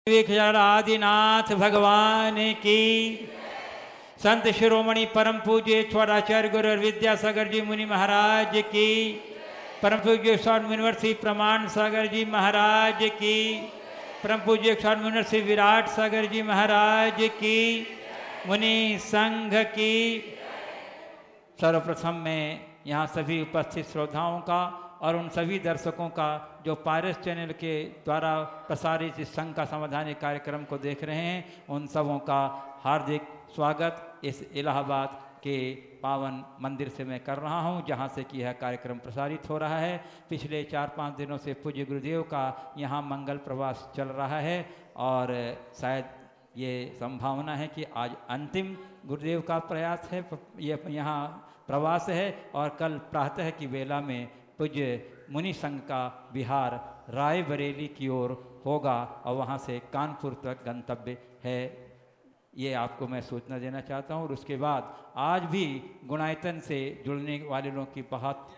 विख्यात आदिनाथ भगवान की, संत शिरोमणि परम पूज्य छोराचार्य गुरु विद्यासागर जी मुनि महाराज की, परम पूज्य स्वामी मुनिवर्षि प्रमाण सागर जी महाराज की, परम पूज्य स्वामी मुनिवर्षि विराट सागर जी महाराज की, मुनि संघ की। सर्वप्रथम मैं यहाँ सभी उपस्थित श्रोताओं का और उन सभी दर्शकों का जो पारस चैनल के द्वारा प्रसारित इस संघ का संवैधानिक कार्यक्रम को देख रहे हैं, उन सबों का हार्दिक स्वागत इस इलाहाबाद के पावन मंदिर से मैं कर रहा हूं, जहां से कि यह कार्यक्रम प्रसारित हो रहा है। पिछले 4-5 दिनों से पूज्य गुरुदेव का यहां मंगल प्रवास चल रहा है और शायद ये संभावना है कि आज अंतिम गुरुदेव का प्रयास है, ये यहाँ प्रवास है और कल प्रातः की बेला में पूज्य मुनि संघ का बिहार रायबरेली की ओर होगा और वहाँ से कानपुर तक गंतव्य है। ये आपको मैं सूचना देना चाहता हूँ। और उसके बाद आज भी गुणायतन से जुड़ने वाले लोगों की बहुत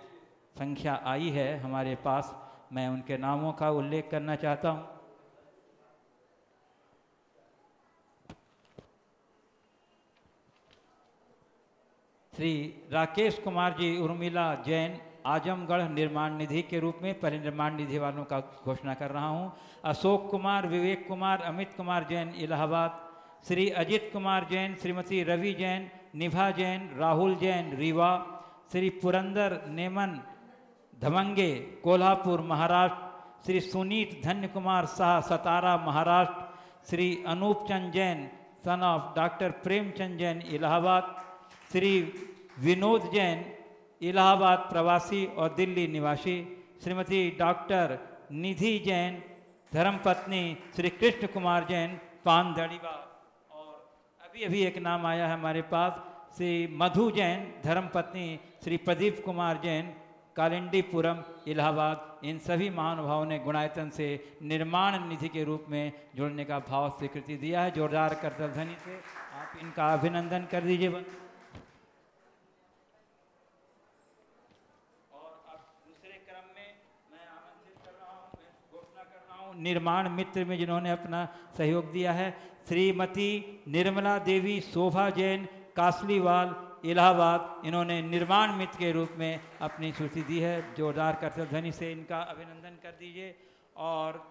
संख्या आई है हमारे पास। मैं उनके नामों का उल्लेख करना चाहता हूँ। श्री राकेश कुमार जी उर्मिला जैन आजमगढ़ निर्माण निधि के रूप में पहले निर्माण निधि वालों का घोषणा कर रहा हूं। Ashok Kumar, Vivek Kumar, Amit Kumar Jain Allahabad, Shri Ajit Kumar Jain, Shrimati Ravi Jain, Nibha Jain, Rahul Jain Rewa, Shri Purandar Neman Dhamange Kolhapur Maharashtra, Shri Sunit Dhanya Kumar Shah Satara Maharashtra, Shri Anup Chand Jain son of doctor Premchand Jain Allahabad, Shri Vinod Jain Allahabad प्रवासी और दिल्ली निवासी, श्रीमती डॉक्टर निधि जैन धर्मपत्नी श्री कृष्ण कुमार जैन पानदड़ीवा, और अभी अभी एक नाम आया है हमारे पास, श्री मधु जैन धर्मपत्नी श्री प्रदीप कुमार जैन कालिंडीपुरम इलाहाबाद। इन सभी महानुभावों ने गुणायतन से निर्माण निधि के रूप में जुड़ने का भाव स्वीकृति दिया है। जोरदार करतल ध्वनि से आप इनका अभिनंदन कर दीजिए। निर्माण मित्र में जिन्होंने अपना सहयोग दिया है, श्रीमती निर्मला देवी शोभा जैन कासलीवाल इलाहाबाद, इन्होंने निर्माण मित्र के रूप में अपनी सूची दी है। जोरदार करतल ध्वनि से इनका अभिनंदन कर दीजिए। और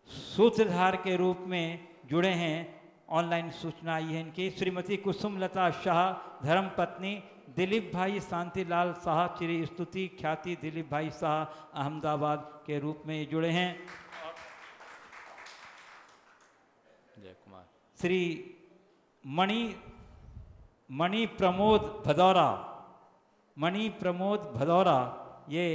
सूत्रधार के रूप में जुड़े हैं, ऑनलाइन सूचना आई है इनकी, श्रीमती कुसुमलता शाह धर्मपत्नी दिलीप भाई शांतिलाल शाह चिरी स्तुति ख्याति दिलीप भाई शाह अहमदाबाद के रूप में जुड़े हैं। जय कुमार श्री मणि प्रमोद भदौरा ये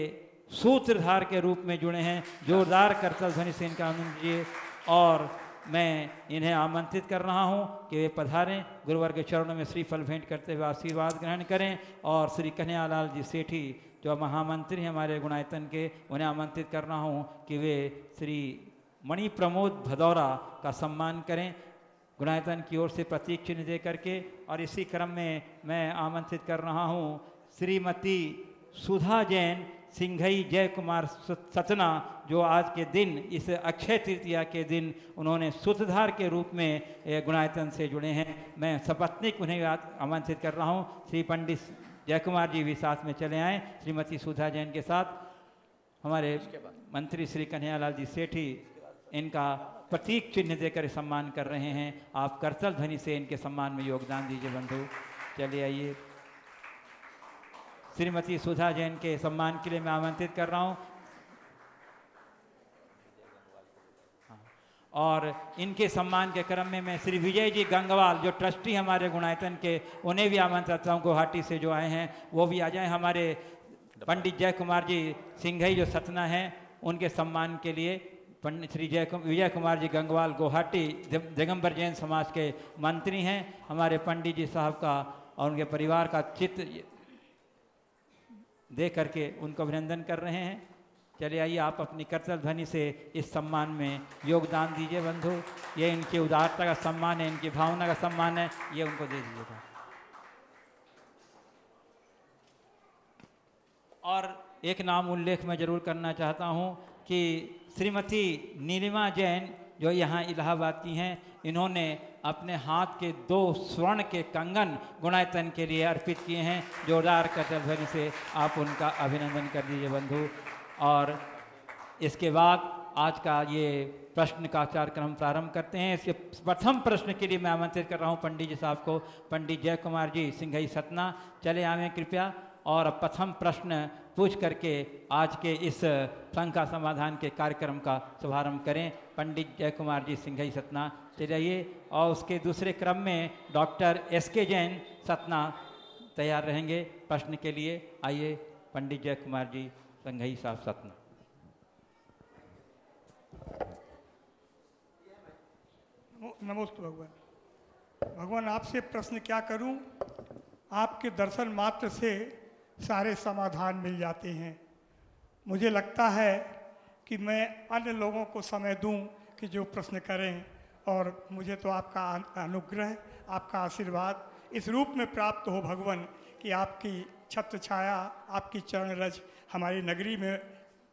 सूत्रधार के रूप में जुड़े हैं। जोरदार करतल ध्वनि से इनका आनंद लीजिए। और मैं इन्हें आमंत्रित कर रहा हूं कि वे पधारें, गुरुवर के चरणों में श्रीफल भेंट करते हुए आशीर्वाद ग्रहण करें। और श्री कन्हैयालाल जी सेठी जो महामंत्री हैं हमारे गुणायतन के, उन्हें आमंत्रित कर रहा हूं कि वे श्री मणि प्रमोद भदौरा का सम्मान करें गुणायतन की ओर से प्रतीक चिन्ह दे करके। और इसी क्रम में मैं आमंत्रित कर रहा हूं श्रीमती सुधा जैन सिंघई जय कुमार सतना, जो आज के दिन इस अक्षय तृतीया के दिन उन्होंने सूत्रधार के रूप में गुणायतन से जुड़े हैं। मैं सपत्नीक उन्हें आमंत्रित कर रहा हूं। श्री पंडित जय कुमार जी भी साथ में चले आए श्रीमती सुधा जैन के साथ। हमारे मंत्री श्री कन्हैयालाल जी सेठी इनका प्रतीक चिन्ह देकर सम्मान कर रहे हैं। आप करतल ध्वनि से इनके सम्मान में योगदान दीजिए बंधु। चलिए आइए। श्रीमती सुधा जैन के सम्मान के लिए मैं आमंत्रित कर रहा हूं। और इनके सम्मान के क्रम में मैं श्री विजय जी गंगवाल जो ट्रस्टी हमारे गुणायतन के, उन्हें भी आमंत्रित करता हूं। गुवाहाटी से जो आए हैं वो भी आ जाएं। हमारे पंडित जय कुमार जी सिंघई जो सतना हैं, उनके सम्मान के लिए पंडित श्री विजय कुमार जी गंगवाल गुवाहाटी दिगंबर जैन समाज के मंत्री हैं, हमारे पंडित जी साहब का और उनके परिवार का चित्र दे करके उनको अभिनंदन कर रहे हैं। चलिए आइए आप अपनी करतल ध्वनि से इस सम्मान में योगदान दीजिए बंधु। ये इनकी उदारता का सम्मान है, इनकी भावना का सम्मान है, ये उनको दे दीजिएगा। और एक नाम उल्लेख मैं जरूर करना चाहता हूँ कि श्रीमती नीलिमा जैन जो यहाँ इलाहाबाद की हैं, इन्होंने अपने हाथ के 2 स्वर्ण के कंगन गुणायतन के लिए अर्पित किए हैं। जोरदार करताल ध्वनि से आप उनका अभिनंदन कर दीजिए बंधु। और इसके बाद आज का ये प्रश्न का कार्यक्रम प्रारंभ करते हैं। इसके प्रथम प्रश्न के लिए मैं आमंत्रित कर रहा हूँ पंडित जी साहब को। पंडित जय कुमार जी सिंघई सतना चले आवें कृपया, और प्रथम प्रश्न पूछ करके आज के इस शंका समाधान के कार्यक्रम का शुभारंभ करें। पंडित जय कुमार जी सिंघई सतना चले आइए, और उसके दूसरे क्रम में डॉक्टर SK जैन सतना तैयार रहेंगे प्रश्न के लिए। आइए पंडित जय कुमार जी सिंघई साहब सतना। नमोस्तु भगवान। भगवान आपसे प्रश्न क्या करूं, आपके दर्शन मात्र से सारे समाधान मिल जाते हैं। मुझे लगता है कि मैं अन्य लोगों को समय दूं कि जो प्रश्न करें, और मुझे तो आपका अनुग्रह, आपका आशीर्वाद इस रूप में प्राप्त हो भगवान कि आपकी छत्र छाया, आपकी चरण रज हमारी नगरी में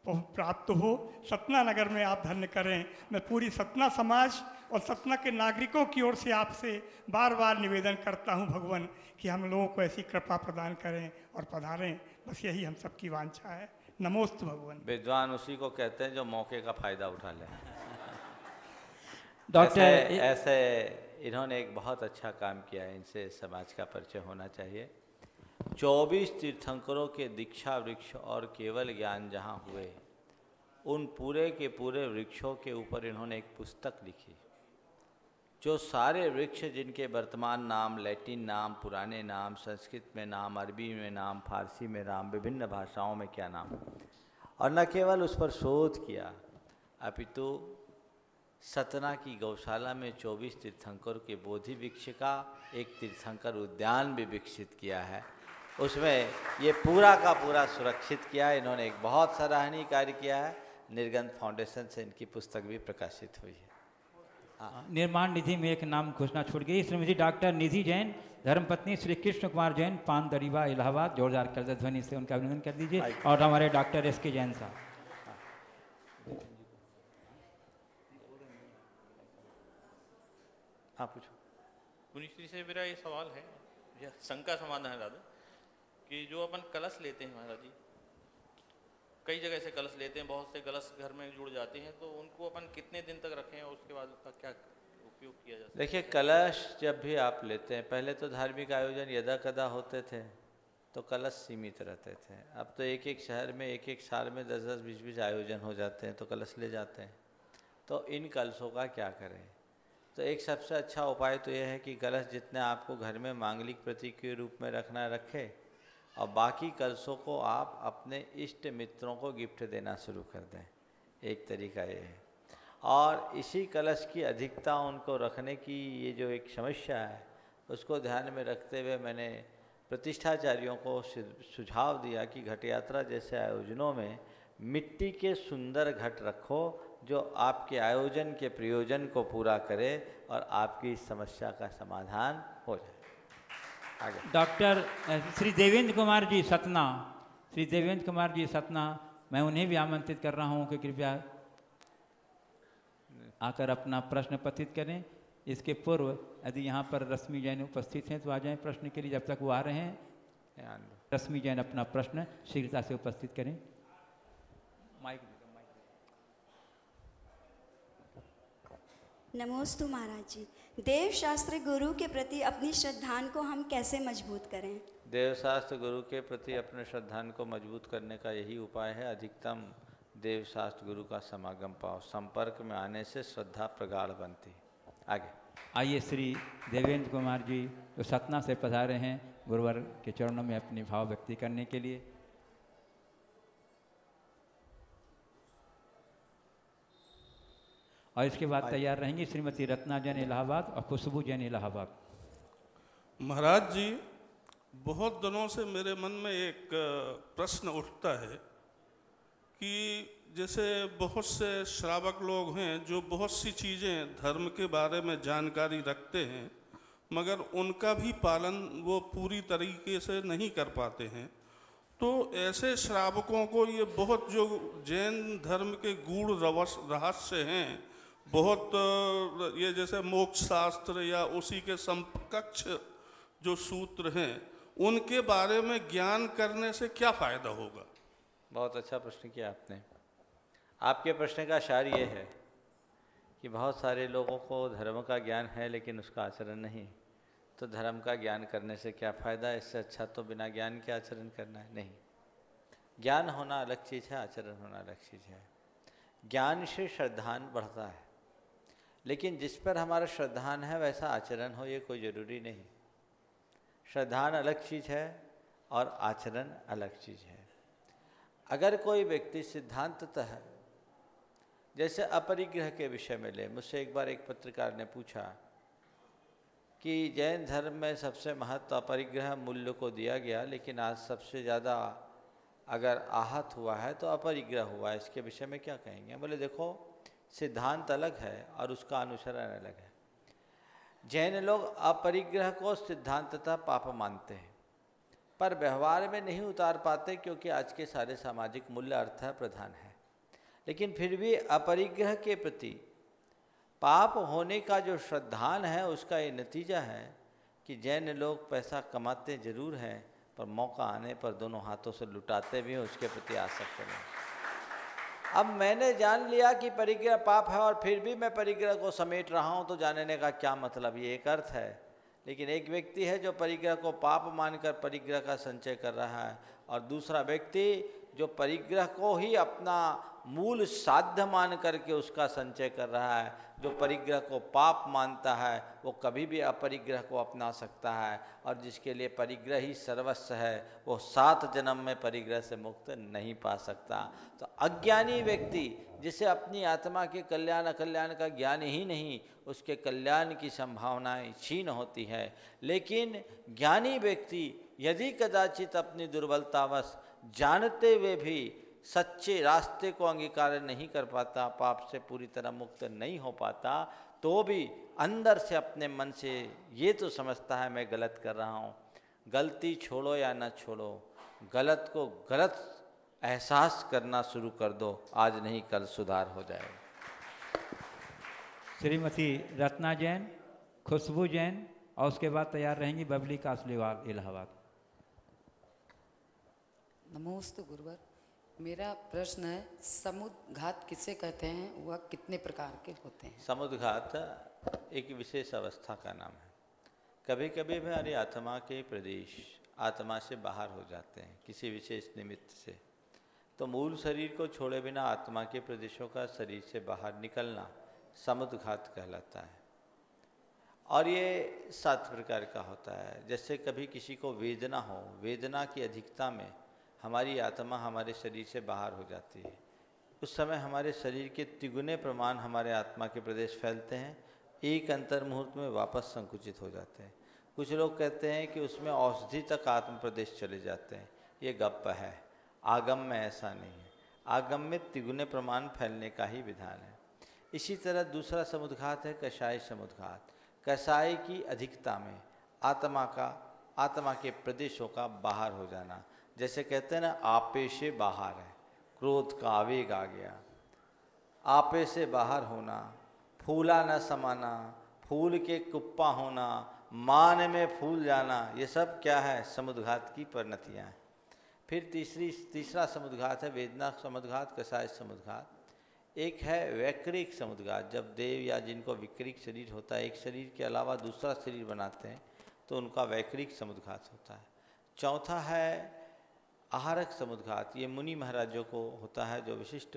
प्राप्त हो। सतना नगर में आप धन्य करें। मैं पूरी सतना समाज और सतना के नागरिकों की ओर से आपसे बार बार निवेदन करता हूं भगवान कि हम लोगों को ऐसी कृपा प्रदान करें और पधारें। बस यही हम सबकी वांछा है। नमोस्तु भगवान। विद्वान उसी को कहते हैं जो मौके का फायदा उठा ले। डॉक्टर ऐसे इन्होंने एक बहुत अच्छा काम किया है, इनसे समाज का परिचय होना चाहिए। 24 तीर्थंकरों के दीक्षा वृक्ष और केवल ज्ञान जहाँ हुए, उन पूरे के पूरे वृक्षों के ऊपर इन्होंने एक पुस्तक लिखी। जो सारे वृक्ष जिनके वर्तमान नाम, लैटिन नाम, पुराने नाम, संस्कृत में नाम, अरबी में नाम, फारसी में नाम, विभिन्न भाषाओं में क्या नाम, और न केवल उस पर शोध किया अपितु सतना की गौशाला में 24 तीर्थंकर के बोधि वृक्ष का एक तीर्थंकर उद्यान भी विकसित किया है। उसमें ये पूरा का पूरा सुरक्षित किया है। इन्होंने एक बहुत सराहनीय कार्य किया है। निर्गंध फाउंडेशन से इनकी पुस्तक भी प्रकाशित हुई है। निर्माण निधि में एक नाम घोषणा छूट गई। श्रीमती डॉक्टर निधि जैन, धर्मपत्नी श्री कृष्ण कुमार जैन, पान दरीवा इलाहाबाद। जोरदार करताल ध्वनि से उनका अभिनंदन कर दीजिए। और हमारे डॉक्टर SK जैन साहब। हाँ पूछो। पुनिश्री से मेरा ये सवाल है, यह शंका समाधान है दादा, कि जो अपन कलश लेते हैं महाराज जी, कई जगह से कलश लेते हैं, बहुत से कलश घर में जुड़ जाते हैं, तो उनको अपन कितने दिन तक रखें और उसके बाद उसका क्या उपयोग किया जा सकता है? देखिए, कलश जब भी आप लेते हैं, पहले तो धार्मिक आयोजन यदा कदा होते थे तो कलश सीमित रहते थे। अब तो एक एक शहर में एक एक साल में 10-10, 20-20 आयोजन हो जाते हैं, तो कलश ले जाते हैं। तो इन कलशों का क्या करें? तो एक सबसे अच्छा उपाय तो यह है कि कलश जितने आपको घर में मांगलिक प्रतीक के रूप में रखना रखें, और बाकी कलशों को आप अपने इष्ट मित्रों को गिफ्ट देना शुरू कर दें। एक तरीका ये है। और इसी कलश की अधिकता उनको रखने की ये जो एक समस्या है, उसको ध्यान में रखते हुए मैंने प्रतिष्ठाचार्यों को सुझाव दिया कि घट यात्रा जैसे आयोजनों में मिट्टी के सुंदर घट रखो, जो आपके आयोजन के प्रयोजन को पूरा करे और आपकी इस समस्या का समाधान हो जाए। आगे डॉक्टर श्री देवेंद्र कुमार जी सतना, श्री देवेंद्र कुमार जी सतना, मैं उन्हें भी आमंत्रित कर रहा हूं कि कृपया आकर अपना प्रश्न पतित करें। इसके पूर्व यदि यहाँ पर रश्मि जैन उपस्थित हैं तो आ जाएं प्रश्न के लिए। जब तक वो आ रहे हैं, रश्मि जैन अपना प्रश्न शीघ्रता से उपस्थित करें। माइक। नमोस्तु महाराज जी। देव शास्त्र गुरु के प्रति अपनी श्रद्धान को हम कैसे मजबूत करें? देवशास्त्र गुरु के प्रति अपने श्रद्धान को मजबूत करने का यही उपाय है, अधिकतम देवशास्त्र गुरु का समागम पाओ। संपर्क में आने से श्रद्धा प्रगाढ़ बनती है। आगे आइए श्री देवेंद्र कुमार जी जो सतना से पधारे हैं गुरुवर के चरणों में अपनी भाव व्यक्ति करने के लिए। और इसके बाद तैयार रहेंगी श्रीमती रत्ना जैन इलाहाबाद और खुशबू जैन इलाहाबाद। महाराज जी, बहुत दिनों से मेरे मन में एक प्रश्न उठता है कि जैसे बहुत से श्रावक लोग हैं जो बहुत सी चीज़ें धर्म के बारे में जानकारी रखते हैं, मगर उनका भी पालन वो पूरी तरीके से नहीं कर पाते हैं। तो ऐसे श्रावकों को ये बहुत जो जैन धर्म के गूढ़ रहस्य हैं बहुत ये जैसे मोक्ष शास्त्र या उसी के समकक्ष जो सूत्र हैं उनके बारे में ज्ञान करने से क्या फायदा होगा? बहुत अच्छा प्रश्न किया आपने। आपके प्रश्न का सार ये है कि बहुत सारे लोगों को धर्म का ज्ञान है लेकिन उसका आचरण नहीं, तो धर्म का ज्ञान करने से क्या फ़ायदा? इससे अच्छा तो बिना ज्ञान के आचरण करना है। नहीं, ज्ञान होना अलग चीज़ है, आचरण होना अलग चीज़ है। ज्ञान से श्रद्धान बढ़ता है, लेकिन जिस पर हमारा श्रद्धान है वैसा आचरण हो ये कोई ज़रूरी नहीं। श्रद्धान अलग चीज़ है और आचरण अलग चीज़ है। अगर कोई व्यक्ति सिद्धांततः, जैसे अपरिग्रह के विषय में ले, मुझसे एक बार एक पत्रकार ने पूछा कि जैन धर्म में सबसे महत्व अपरिग्रह मूल्य को दिया गया, लेकिन आज सबसे ज़्यादा अगर आहत हुआ है तो अपरिग्रह हुआ है, इसके विषय में क्या कहेंगे? बोले देखो, सिद्धांत अलग है और उसका अनुसरण अलग है। जैन लोग अपरिग्रह को सिद्धांततः पाप मानते हैं, पर व्यवहार में नहीं उतार पाते क्योंकि आज के सारे सामाजिक मूल्य अर्थ प्रधान है। लेकिन फिर भी अपरिग्रह के प्रति पाप होने का जो श्रद्धान है उसका ये नतीजा है कि जैन लोग पैसा कमाते जरूर हैं पर मौका आने पर दोनों हाथों से लुटाते भी हैं, उसके प्रति आसक्त नहीं। अब मैंने जान लिया कि परिग्रह पाप है और फिर भी मैं परिग्रह को समेट रहा हूँ, तो जानने का क्या मतलब? ये एक अर्थ है। लेकिन एक व्यक्ति है जो परिग्रह को पाप मानकर परिग्रह का संचय कर रहा है, और दूसरा व्यक्ति जो परिग्रह को ही अपना मूल साध्य मान करके उसका संचय कर रहा है। जो परिग्रह को पाप मानता है वो कभी भी अपरिग्रह को अपना सकता है, और जिसके लिए परिग्रह ही सर्वस्व है वो 7 जन्म में परिग्रह से मुक्त नहीं पा सकता। तो अज्ञानी व्यक्ति जिसे अपनी आत्मा के कल्याण अकल्याण का ज्ञान ही नहीं, उसके कल्याण की संभावनाएं क्षीण होती है। लेकिन ज्ञानी व्यक्ति यदि कदाचित अपनी दुर्बलतावश जानते हुए भी सच्चे रास्ते को अंगीकार नहीं कर पाता, पाप से पूरी तरह मुक्त नहीं हो पाता, तो भी अंदर से अपने मन से ये तो समझता है मैं गलत कर रहा हूँ। गलती छोड़ो या न छोड़ो, गलत को गलत एहसास करना शुरू कर दो, आज नहीं कल सुधार हो जाएगा। श्रीमती रत्ना जैन, खुशबू जैन, और उसके बाद तैयार रहेंगी बबली कासलीवाल, इलाहाबाद। नमोस्तु गुरुवर। मेरा प्रश्न है, समुद्घात किसे कहते हैं, वह कितने प्रकार के होते हैं? समुद्घात एक विशेष अवस्था का नाम है। कभी कभी हमारी आत्मा के प्रदेश आत्मा से बाहर हो जाते हैं किसी विशेष निमित्त से, तो मूल शरीर को छोड़े बिना आत्मा के प्रदेशों का शरीर से बाहर निकलना समुद्घात कहलाता है। और ये 7 प्रकार का होता है। जैसे कभी किसी को वेदना हो, वेदना की अधिकता में हमारी आत्मा हमारे शरीर से बाहर हो जाती है, उस समय हमारे शरीर के तिगुने प्रमाण हमारे आत्मा के प्रदेश फैलते हैं, एक अंतर मुहूर्त में वापस संकुचित हो जाते हैं। कुछ लोग कहते हैं कि उसमें औषधि तक आत्म प्रदेश चले जाते हैं, ये गप्प है। आगम में ऐसा नहीं है, आगम में तिगुने प्रमाण फैलने का ही विधान है। इसी तरह दूसरा समुद्घात है कषाय समुद्घात। कषाय की अधिकता में आत्मा के प्रदेशों का बाहर हो जाना। जैसे कहते हैं ना, आपे से बाहर है, क्रोध का आवेग आ गया, आपे से बाहर होना, फूला न समाना, फूल के कुप्पा होना, मान में फूल जाना, ये सब क्या है? समुद्घात की परिणतियाँ हैं। फिर तीसरा समुद्घात है वेदना समुद्घात, कषाय समुद्घात। एक है वैक्रिक समुद्घात, जब देव या जिनको विक्रिक शरीर होता है, एक शरीर के अलावा दूसरा शरीर बनाते हैं, तो उनका वैक्रिक समुद्घात होता है। चौथा है आहारक समुद्घात। ये मुनि महाराजों को होता है, जो विशिष्ट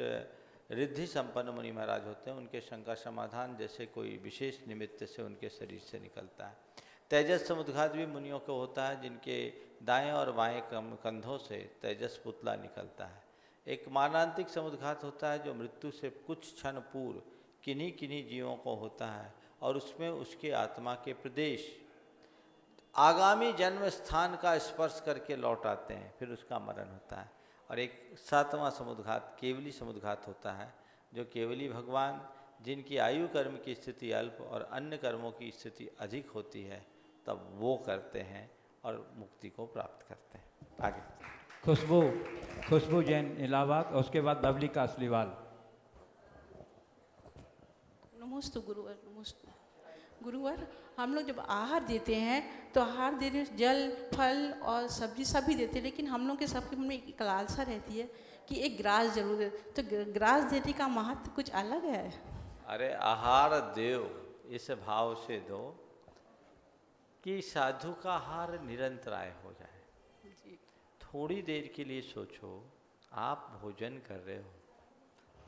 रिद्धि संपन्न मुनि महाराज होते हैं, उनके शंका समाधान जैसे कोई विशेष निमित्त से उनके शरीर से निकलता है। तेजस समुद्घात भी मुनियों को होता है, जिनके दाएं और बाएं कंधों से तेजस पुतला निकलता है। एक मारणांतिक समुद्घात होता है, जो मृत्यु से कुछ क्षण पूर्व किन्हीं किन्हीं जीवों को होता है, और उसमें उसके आत्मा के प्रदेश आगामी जन्म स्थान का स्पर्श करके लौट आते हैं, फिर उसका मरण होता है। और एक 7वां समुद्घात केवली समुद्घात होता है, जो केवली भगवान जिनकी आयु कर्म की स्थिति अल्प और अन्य कर्मों की स्थिति अधिक होती है, तब वो करते हैं और मुक्ति को प्राप्त करते हैं। आगे खुशबू जैन, इलाहाबाद, और उसके बाद बबली कासलीवाल। नमोस्तु गुरुवर, नमोस्तु गुरुवर। हम लोग जब आहार देते हैं तो आहार देने जल फल और सब्जी सभी देते हैं, लेकिन हम लोग के सबके मन में एक लालसा रहती है कि एक ग्रास जरूर दे, तो ग्रास देने का महत्व कुछ अलग है। अरे आहार देव इस भाव से दो कि साधु का आहार निरंतराय हो जाए। थोड़ी देर के लिए सोचो, आप भोजन कर रहे हो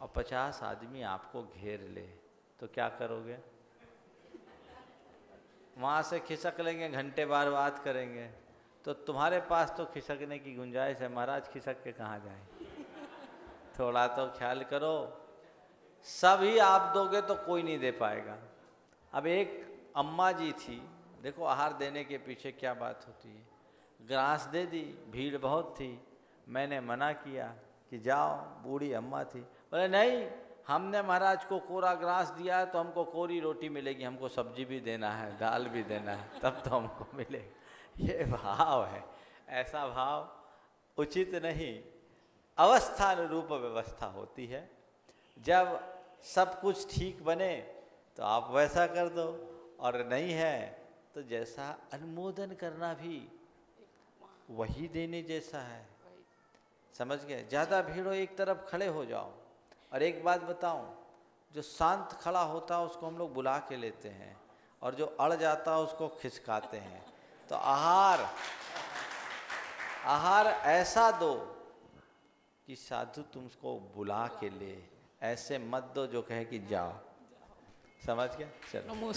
और 50 आदमी आपको घेर ले तो क्या करोगे? वहाँ से खिसक लेंगे, घंटे बार बात करेंगे। तो तुम्हारे पास तो खिसकने की गुंजाइश है, महाराज खिसक के कहाँ जाए? थोड़ा तो ख्याल करो। सभी आप दोगे तो कोई नहीं दे पाएगा। अब एक अम्मा जी थी, देखो आहार देने के पीछे क्या बात होती है। ग्रास दे दी, भीड़ बहुत थी, मैंने मना किया कि जाओ, बूढ़ी अम्मा थी। बोले नहीं, हमने महाराज को कोरा ग्रास दिया है तो हमको कोरी रोटी मिलेगी, हमको सब्जी भी देना है, दाल भी देना है, तब तो हमको मिलेगा। ये भाव है, ऐसा भाव उचित नहीं। अवस्थानुरूप व्यवस्था होती है। जब सब कुछ ठीक बने तो आप वैसा कर दो, और नहीं है तो जैसा अनुमोदन करना भी वही देने जैसा है। समझ गए? ज़्यादा भीड़ हो एक तरफ खड़े हो जाओ। और एक बात बताऊं, जो शांत खड़ा होता है उसको हम लोग बुला के लेते हैं, और जो अड़ जाता है उसको खिसकाते हैं। तो आहार ऐसा दो कि साधु तुमको बुला के ले, ऐसे मत दो जो कहे कि जाओ। समझ गए? चलो।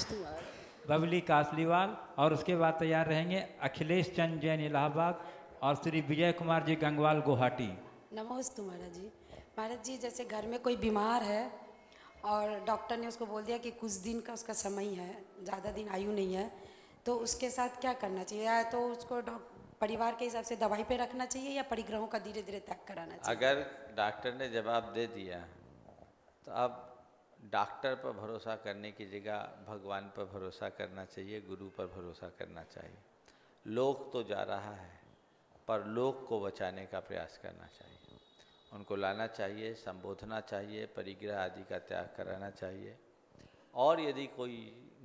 बबली कासलीवाल, और उसके बाद तैयार रहेंगे अखिलेश चंद जैन इलाहाबाद और श्री विजय कुमार जी गंगवाल गुवाहाटी। नमस्ते महाराज जी। महाराज जी, जैसे घर में कोई बीमार है और डॉक्टर ने उसको बोल दिया कि कुछ दिन का उसका समय है, ज़्यादा दिन आयु नहीं है, तो उसके साथ क्या करना चाहिए? या तो उसको परिवार के हिसाब से दवाई पे रखना चाहिए या परिग्रहों का धीरे धीरे त्याग कराना चाहिए? अगर डॉक्टर ने जवाब दे दिया तो अब डॉक्टर पर भरोसा करने की जगह भगवान पर भरोसा करना चाहिए, गुरु पर भरोसा करना चाहिए। लोक तो जा रहा है, पर लोक को बचाने का प्रयास करना चाहिए। उनको लाना चाहिए, संबोधना चाहिए, परिग्रह आदि का त्याग कराना चाहिए। और यदि कोई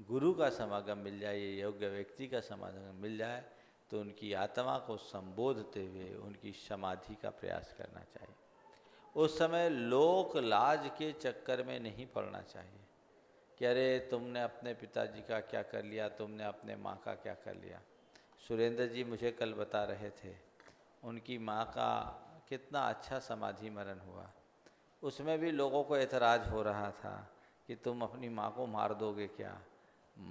गुरु का समागम मिल जाए, योग्य व्यक्ति का समागम मिल जाए, तो उनकी आत्मा को संबोधते हुए उनकी समाधि का प्रयास करना चाहिए। उस समय लोक लाज के चक्कर में नहीं पड़ना चाहिए कि अरे तुमने अपने पिताजी का क्या कर लिया, तुमने अपने माँ का क्या कर लिया। सुरेंद्र जी मुझे कल बता रहे थे, उनकी माँ का कितना अच्छा समाधि मरण हुआ। उसमें भी लोगों को एतराज़ हो रहा था कि तुम अपनी माँ को मार दोगे क्या।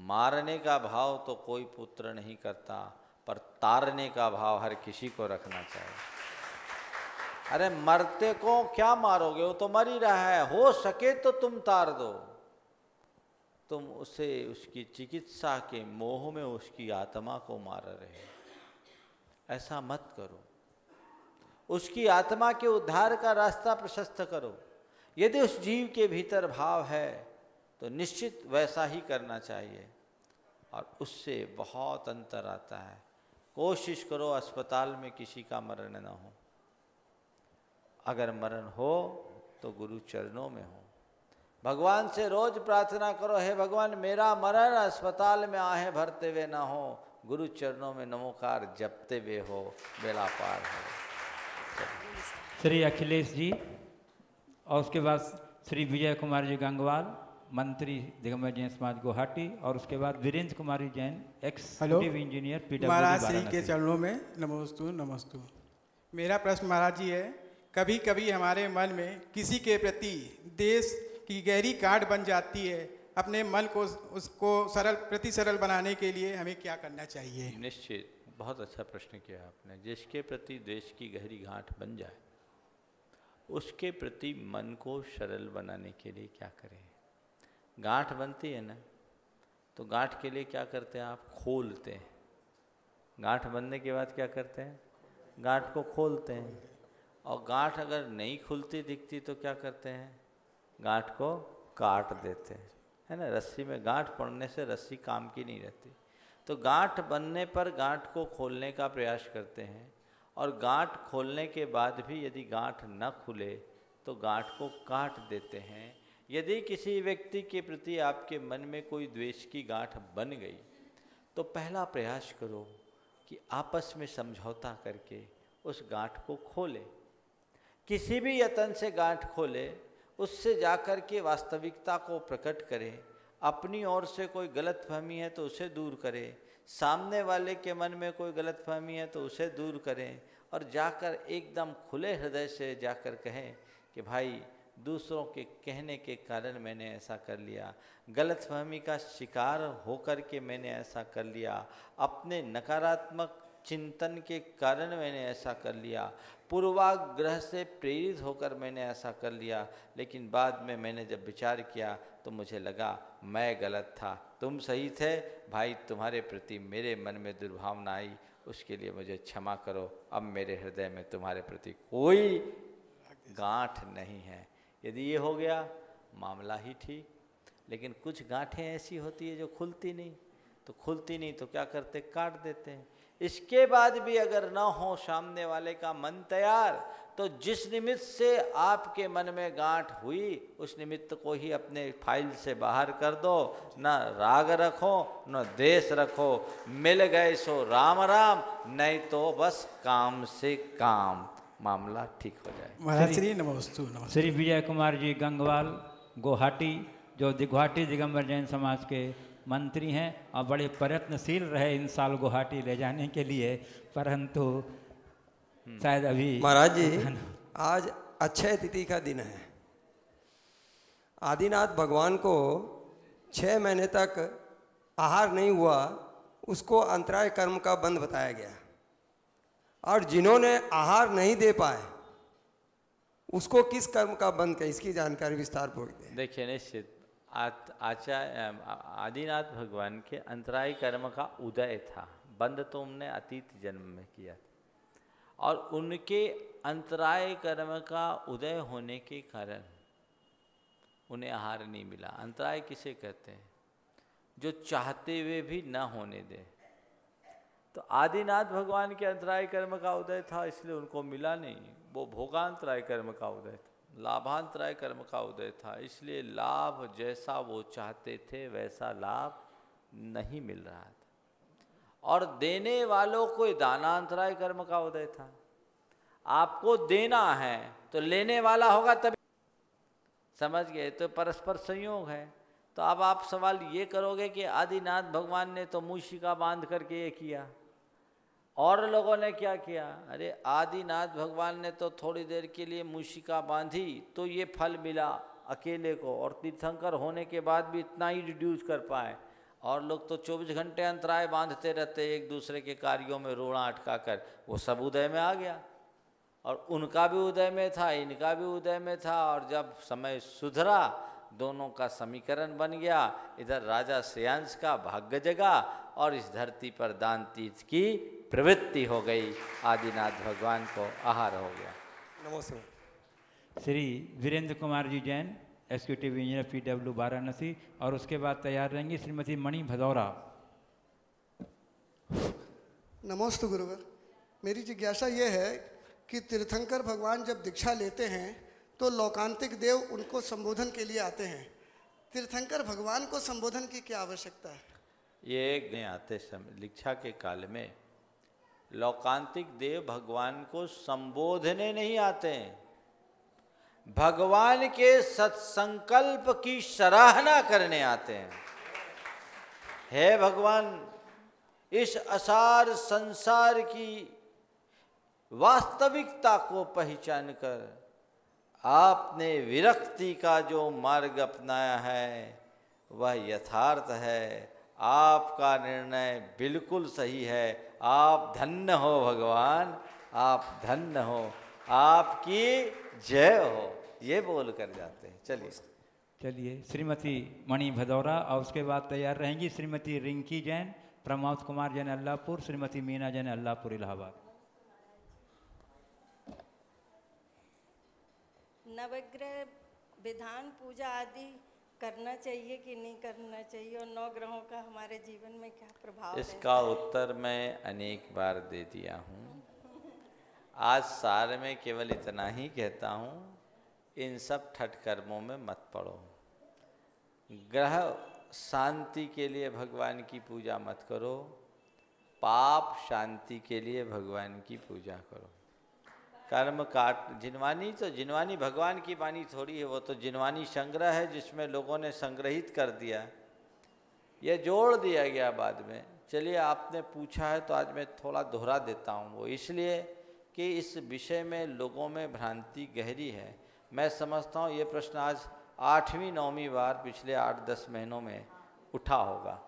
मारने का भाव तो कोई पुत्र नहीं करता, पर तारने का भाव हर किसी को रखना चाहिए। अरे मरते को क्या मारोगे, वो तो मर ही रहा है, हो सके तो तुम तार दो। तुम उसे उसकी चिकित्सा के मोह में उसकी आत्मा को मार रहे हो। ऐसा मत करो। उसकी आत्मा के उद्धार का रास्ता प्रशस्त करो। यदि उस जीव के भीतर भाव है तो निश्चित वैसा ही करना चाहिए, और उससे बहुत अंतर आता है। कोशिश करो अस्पताल में किसी का मरण न हो। अगर मरण हो तो गुरु चरणों में हो। भगवान से रोज प्रार्थना करो, हे भगवान मेरा मरण अस्पताल में आहे भरते हुए ना हो, गुरु चरणों में नमोकार जपते हुए हो, बेड़ा पार हो। श्री अखिलेश जी, और उसके बाद श्री विजय कुमार जी गंगवाल, मंत्री दिगंबर जैन समाज गुवाहाटी, और उसके बाद वीरेंद्र कुमारी जैन, एक्सिक्यूटिव इंजीनियर PWD महाराज श्री वाराणसी। के चरणों में नमोस्तु नमोस्तु। मेरा प्रश्न महाराज जी है, कभी कभी हमारे मन में किसी के प्रति देश की गहरी गांठ बन जाती है। अपने मन को उसको प्रति सरल बनाने के लिए हमें क्या करना चाहिए? निश्चित, बहुत अच्छा प्रश्न किया आपने। जिसके प्रति देश की गहरी गांठ बन जाए, उसके प्रति मन को सरल बनाने के लिए क्या करें? गांठ बनती है ना, तो गांठ के लिए क्या करते हैं आप? खोलते हैं। गांठ बनने के बाद क्या करते हैं? गांठ को खोलते हैं। और गांठ अगर नहीं खुलती दिखती तो क्या करते हैं? गांठ को काट देते हैं, है ना। रस्सी में गांठ पड़ने से रस्सी काम की नहीं रहती। तो गांठ बनने पर गांठ को खोलने का प्रयास करते हैं, और गांठ खोलने के बाद भी यदि गांठ न खुले तो गांठ को काट देते हैं। यदि किसी व्यक्ति के प्रति आपके मन में कोई द्वेष की गांठ बन गई तो पहला प्रयास करो कि आपस में समझौता करके उस गांठ को खोले। किसी भी यत्न से गांठ खोले, उससे जाकर के वास्तविकता को प्रकट करें। अपनी ओर से कोई गलतफहमी है तो उसे दूर करें, सामने वाले के मन में कोई गलतफहमी है तो उसे दूर करें, और जाकर एकदम खुले हृदय से जाकर कहें कि भाई दूसरों के कहने के कारण मैंने ऐसा कर लिया, गलतफहमी का शिकार होकर के मैंने ऐसा कर लिया, अपने नकारात्मक चिंतन के कारण मैंने ऐसा कर लिया, पूर्वाग्रह से प्रेरित होकर मैंने ऐसा कर लिया, लेकिन बाद में मैंने जब विचार किया तो मुझे लगा मैं गलत था, तुम सही थे भाई, तुम्हारे प्रति मेरे मन में दुर्भावना आई, उसके लिए मुझे क्षमा करो। अब मेरे हृदय में तुम्हारे प्रति कोई गांठ नहीं है। यदि ये हो गया मामला ही ठीक। लेकिन कुछ गांठें ऐसी होती है जो खुलती नहीं, तो खुलती नहीं तो क्या करते, काट देते हैं। इसके बाद भी अगर ना हो सामने वाले का मन तैयार, तो जिस निमित्त से आपके मन में गांठ हुई उस निमित्त को ही अपने फाइल से बाहर कर दो। न राग रखो न द्वेष रखो, मिल गए सो राम राम, नहीं तो बस काम से काम, मामला ठीक हो जाए। महाराज श्री नमोस्तु। श्री विजय कुमार जी गंगवाल गुवाहाटी, जो गुवाहाटी दिगंबर जैन समाज के मंत्री हैं और बड़े प्रयत्नशील रहे इन साल गुवाहाटी ले जाने के लिए, परंतु शायद अभी। महाराज जी आज अक्षय तिथि का दिन है। आदिनाथ भगवान को 6 महीने तक आहार नहीं हुआ, उसको अंतराय कर्म का बंध बताया गया, और जिन्होंने आहार नहीं दे पाए उसको किस कर्म का बंध का, इसकी जानकारी विस्तार पूर्वक दें। देखिए निश्चित आचार्य आदिनाथ भगवान के अंतराय कर्म का उदय था, बंद तो उनने अतीत जन्म में किया, और उनके अंतराय कर्म का उदय होने के कारण उन्हें आहार नहीं मिला। अंतराय किसे कहते हैं, जो चाहते हुए भी न होने दे। तो आदिनाथ भगवान के अंतराय कर्म का उदय था, इसलिए उनको मिला नहीं, वो भोगांतराय कर्म का उदय था, लाभांतराय कर्म का उदय था, इसलिए लाभ जैसा वो चाहते थे वैसा लाभ नहीं मिल रहा था। और देने वालों को दानांतराय कर्म का उदय था। आपको देना है तो लेने वाला होगा तभी, समझ गए, तो परस्पर संयोग है। तो अब आप सवाल ये करोगे कि आदिनाथ भगवान ने तो मूषिका बांध करके ये किया, और लोगों ने क्या किया। अरे आदिनाथ भगवान ने तो थोड़ी देर के लिए मूषिका बांधी तो ये फल मिला अकेले को, और तीर्थंकर होने के बाद भी इतना ही रिड्यूस कर पाए। और लोग तो 24 घंटे अंतराय बांधते रहते एक दूसरे के कार्यों में रोड़ा अटका कर, वो सब उदय में आ गया। और उनका भी उदय में था, इनका भी उदय में था, और जब समय सुधरा दोनों का समीकरण बन गया। इधर राजा श्रेयांश का भाग्य जगा और इस धरती पर दान तीर्थ की प्रवृत्ति हो गई, आदिनाथ भगवान को आहार हो गया। नमस्कार। Shri Virendra Kumar ji Jain, executive engineer PW Varanasi, और उसके बाद तैयार रहेंगी श्रीमती मणि भदौरा। नमस्ते गुरुवर। मेरी जिज्ञासा ये है कि तीर्थंकर भगवान जब दीक्षा लेते हैं तो लोकांतिक देव उनको संबोधन के लिए आते हैं, तीर्थंकर भगवान को संबोधन की क्या आवश्यकता है? ये आते समय दीक्षा के काल में लौकांतिक देव भगवान को संबोधने नहीं आते हैं, भगवान के सत्संकल्प की सराहना करने आते हैं। हे भगवान, इस असार संसार की वास्तविकता को पहचान कर आपने विरक्ति का जो मार्ग अपनाया है वह यथार्थ है, आपका निर्णय बिल्कुल सही है, आप धन्य हो भगवान, आप धन्य हो, आपकी जय हो, ये बोल कर जाते हैं। चलिए श्रीमती मणि भदौरा, और उसके बाद तैयार रहेंगी श्रीमती रिंकी जैन, प्रमोद कुमार जैन अल्लाहपुर, श्रीमती मीना जैन अल्लाहपुर इलाहाबाद। नवग्रह विधान पूजा आदि करना चाहिए कि नहीं करना चाहिए, और 9 ग्रहों का हमारे जीवन में क्या प्रभाव इसका उत्तर मैं अनेक बार दे दिया हूँ। आज सार में केवल इतना ही कहता हूँ, इन सब ठट कर्मों में मत पड़ो। ग्रह शांति के लिए भगवान की पूजा मत करो, पाप शांति के लिए भगवान की पूजा करो। कर्म काट जिनवानी, तो जिनवानी भगवान की वाणी थोड़ी है, वो तो जिनवानी संग्रह है जिसमें लोगों ने संग्रहित कर दिया, ये जोड़ दिया गया बाद में। चलिए आपने पूछा है तो आज मैं थोड़ा दोहरा देता हूँ, वो इसलिए कि इस विषय में लोगों में भ्रांति गहरी है। मैं समझता हूँ ये प्रश्न आज 8वीं 9वीं बार पिछले 8-10 महीनों में उठा होगा,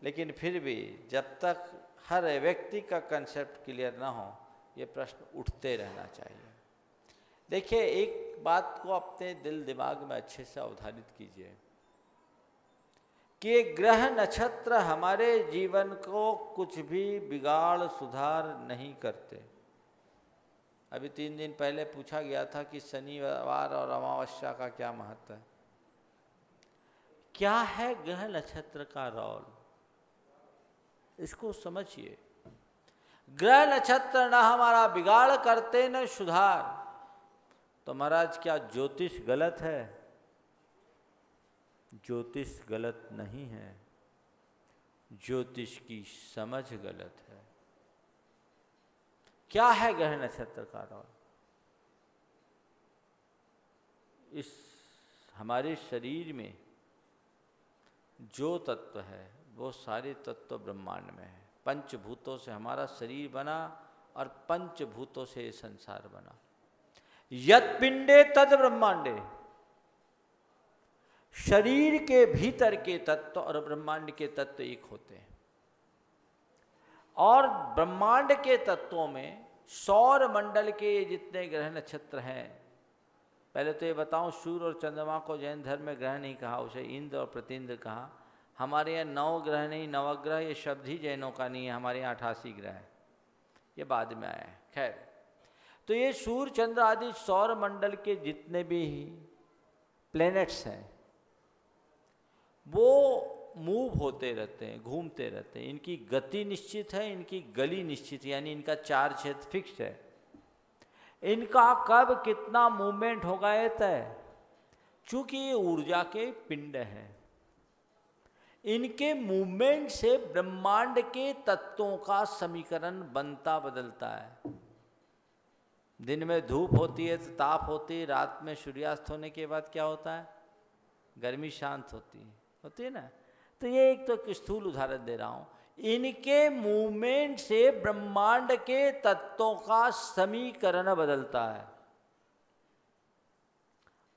लेकिन फिर भी जब तक हर व्यक्ति का कंसेप्ट क्लियर ना हो ये प्रश्न उठते रहना चाहिए। देखिए एक बात को अपने दिल दिमाग में अच्छे से अवधारित कीजिए कि ये ग्रह नक्षत्र हमारे जीवन को कुछ भी बिगाड़ सुधार नहीं करते। अभी 3 दिन पहले पूछा गया था कि शनिवार और अमावस्या का क्या महत्व है। क्या है ग्रह नक्षत्र का रोल, इसको समझिए। ग्रह नक्षत्र न हमारा बिगाड़ करते न सुधार, तो महाराज क्या ज्योतिष गलत है? ज्योतिष गलत नहीं है, ज्योतिष की समझ गलत है। क्या है ग्रह नक्षत्र का रोल? इस हमारे शरीर में जो तत्व है वो सारे तत्व ब्रह्मांड में है। पंचभूतों से हमारा शरीर बना और पंचभूतों से ये संसार बना। यत् पिंडे तद ब्रह्मांडे, शरीर के भीतर के तत्व और ब्रह्मांड के तत्व एक होते हैं। और ब्रह्मांड के तत्वों में सौर मंडल के जितने ग्रह नक्षत्र हैं, पहले तो ये बताऊं सूर्य और चंद्रमा को जैन धर्म में ग्रह नहीं कहा, उसे इंद्र और प्रतिंद्र कहा। हमारे यहाँ 9 ग्रह नहीं, नवग्रह ये शब्द ही जैनों का नहीं है, हमारे यहाँ 88 ग्रह है, ये बाद में आया है। खैर, तो ये सूर्य चंद्र आदि सौर मंडल के जितने भी प्लैनेट्स हैं वो मूव होते रहते हैं, घूमते रहते हैं। इनकी गति निश्चित है, इनकी गली निश्चित है, यानी इनका चार्ज क्षेत्र फिक्स है। इनका कब कितना मूवमेंट होगा ये तय, चूंकि ये ऊर्जा के पिंड हैं। इनके मूवमेंट से ब्रह्मांड के तत्वों का समीकरण बनता बदलता है। दिन में धूप होती है तो ताप होती है, रात में सूर्यास्त होने के बाद क्या होता है? गर्मी शांत होती है ना। तो ये एक तो स्थूल उदाहरण दे रहा हूँ। इनके मूवमेंट से ब्रह्मांड के तत्वों का समीकरण बदलता है,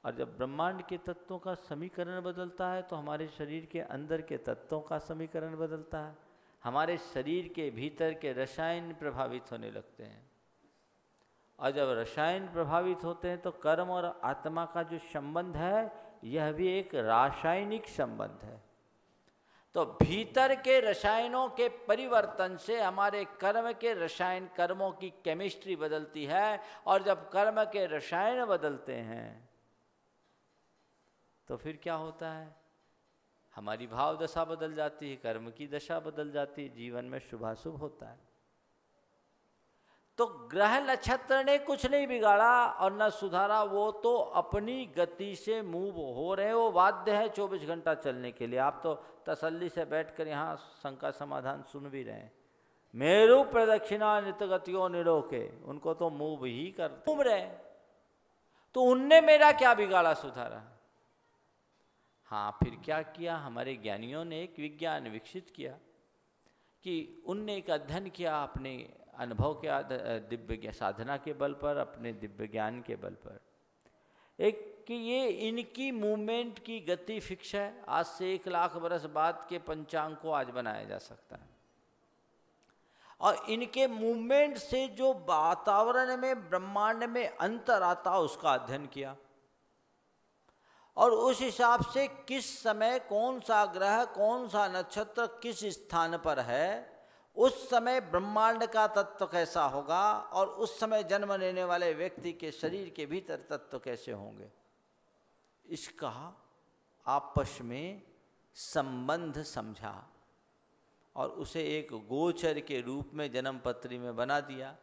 और जब ब्रह्मांड के तत्वों का समीकरण बदलता है तो हमारे शरीर के अंदर के तत्वों का समीकरण बदलता है। हमारे शरीर के भीतर के रसायन प्रभावित होने लगते हैं, और जब रसायन प्रभावित होते हैं तो कर्म और आत्मा का जो संबंध है यह भी एक रासायनिक संबंध है। तो भीतर के रसायनों के परिवर्तन से हमारे कर्म के रसायन, कर्मों की केमिस्ट्री बदलती है, और जब कर्म के रसायन बदलते हैं तो फिर क्या होता है? हमारी भाव दशा बदल जाती है, कर्म की दशा बदल जाती है, जीवन में शुभाशुभ होता है। तो ग्रह नक्षत्र ने कुछ नहीं बिगाड़ा और न सुधारा, वो तो अपनी गति से मूव हो रहे हैं। वो बाध्य है 24 घंटा चलने के लिए। आप तो तसल्ली से बैठकर यहाँ शंका समाधान सुन भी रहे हैं। मेरु प्रदक्षिणा नित्य गतियों निरोके, उनको तो मूव ही करते घूम रहे। तो उनने मेरा क्या बिगाड़ा सुधारा? हाँ, फिर क्या किया? हमारे ज्ञानियों ने एक विज्ञान विकसित किया कि उनने एक अध्ययन किया अपने अनुभव के दिव्य साधना के बल पर, अपने दिव्य ज्ञान के बल पर, एक कि ये इनकी मूवमेंट की गति फिक्स है। आज से 1 लाख बरस बाद के पंचांग को आज बनाया जा सकता है, और इनके मूवमेंट से जो वातावरण में ब्रह्मांड में अंतर आता उसका अध्ययन किया, और उस हिसाब से किस समय कौन सा ग्रह कौन सा नक्षत्र किस स्थान पर है, उस समय ब्रह्मांड का तत्व कैसा होगा, और उस समय जन्म लेने वाले व्यक्ति के शरीर के भीतर तत्व कैसे होंगे, इसका आपस में संबंध समझा और उसे एक गोचर के रूप में जन्म पत्री में बना दिया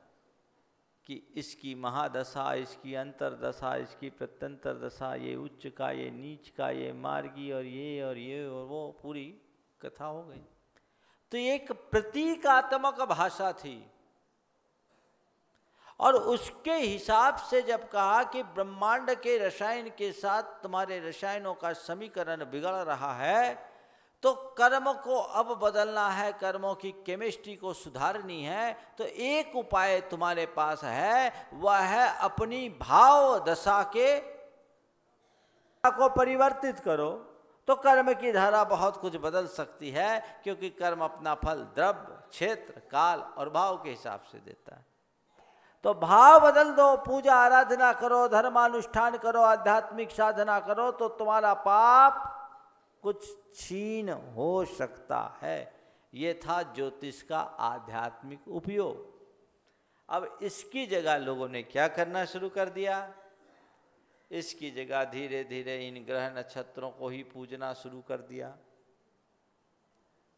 कि इसकी महादशा, इसकी अंतरदशा, इसकी प्रत्यंतर दशा, ये उच्च का, ये नीच का, ये मार्गी और ये और वो पूरी कथा हो गई। तो एक प्रतीकात्मक भाषा थी और उसके हिसाब से जब कहा कि ब्रह्मांड के रसायन के साथ तुम्हारे रसायनों का समीकरण बिगड़ रहा है तो कर्म को अब बदलना है, कर्मों की केमिस्ट्री को सुधारनी है, तो एक उपाय तुम्हारे पास है, वह है अपनी भाव दशा को परिवर्तित करो। तो कर्म की धारा बहुत कुछ बदल सकती है, क्योंकि कर्म अपना फल द्रव्य, क्षेत्र, काल और भाव के हिसाब से देता है। तो भाव बदल दो, पूजा आराधना करो, धर्मानुष्ठान करो, आध्यात्मिक साधना करो, तो तुम्हारा पाप कुछ छीन हो सकता है। ये था ज्योतिष का आध्यात्मिक उपयोग। अब इसकी जगह लोगों ने क्या करना शुरू कर दिया? इसकी जगह धीरे धीरे इन ग्रह नक्षत्रों को ही पूजना शुरू कर दिया।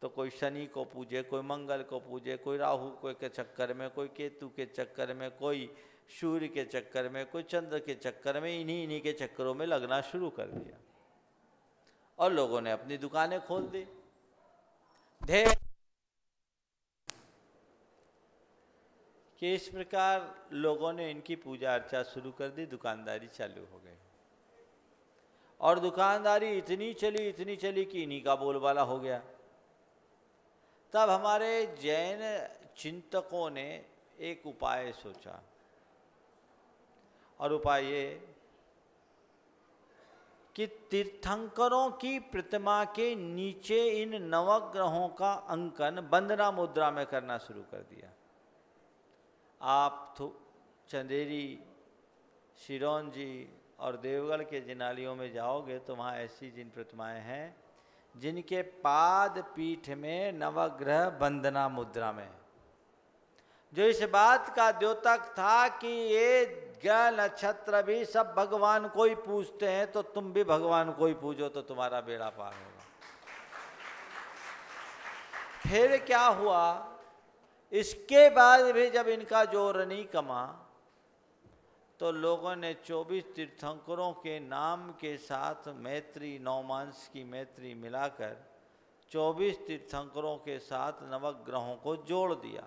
तो कोई शनि को पूजे, कोई मंगल को पूजे, कोई राहु के चक्कर में, कोई केतु के चक्कर में, कोई सूर्य के चक्कर में, कोई चंद्र के चक्कर में, इन्हीं के चक्करों में लगना शुरू कर दिया और लोगों ने अपनी दुकानें खोल दी। ढेर कि इस प्रकार लोगों ने इनकी पूजा अर्चा शुरू कर दी, दुकानदारी चालू हो गई और दुकानदारी इतनी चली कि इन्हीं का बोलबाला हो गया। तब हमारे जैन चिंतकों ने एक उपाय सोचा और उपाय ये कि तीर्थंकरों की प्रतिमा के नीचे इन नवग्रहों का अंकन वंदना मुद्रा में करना शुरू कर दिया। आप चंदेरी, सिरोंजी और देवगढ़ के जिनालियों में जाओगे तो वहाँ ऐसी जिन प्रतिमाएं हैं जिनके पाद पीठ में नवग्रह वंदना मुद्रा में, जो इस बात का द्योतक था कि ये ग्रह नक्षत्र भी सब भगवान को ही पूजते हैं, तो तुम भी भगवान को ही पूजो तो तुम्हारा बेड़ा पार होगा। फिर क्या हुआ? इसके बाद भी जब इनका जोर नहीं कमा तो लोगों ने 24 तीर्थंकरों के नाम के साथ मैत्री, नौमांस की मैत्री मिलाकर 24 तीर्थंकरों के साथ नवग्रहों को जोड़ दिया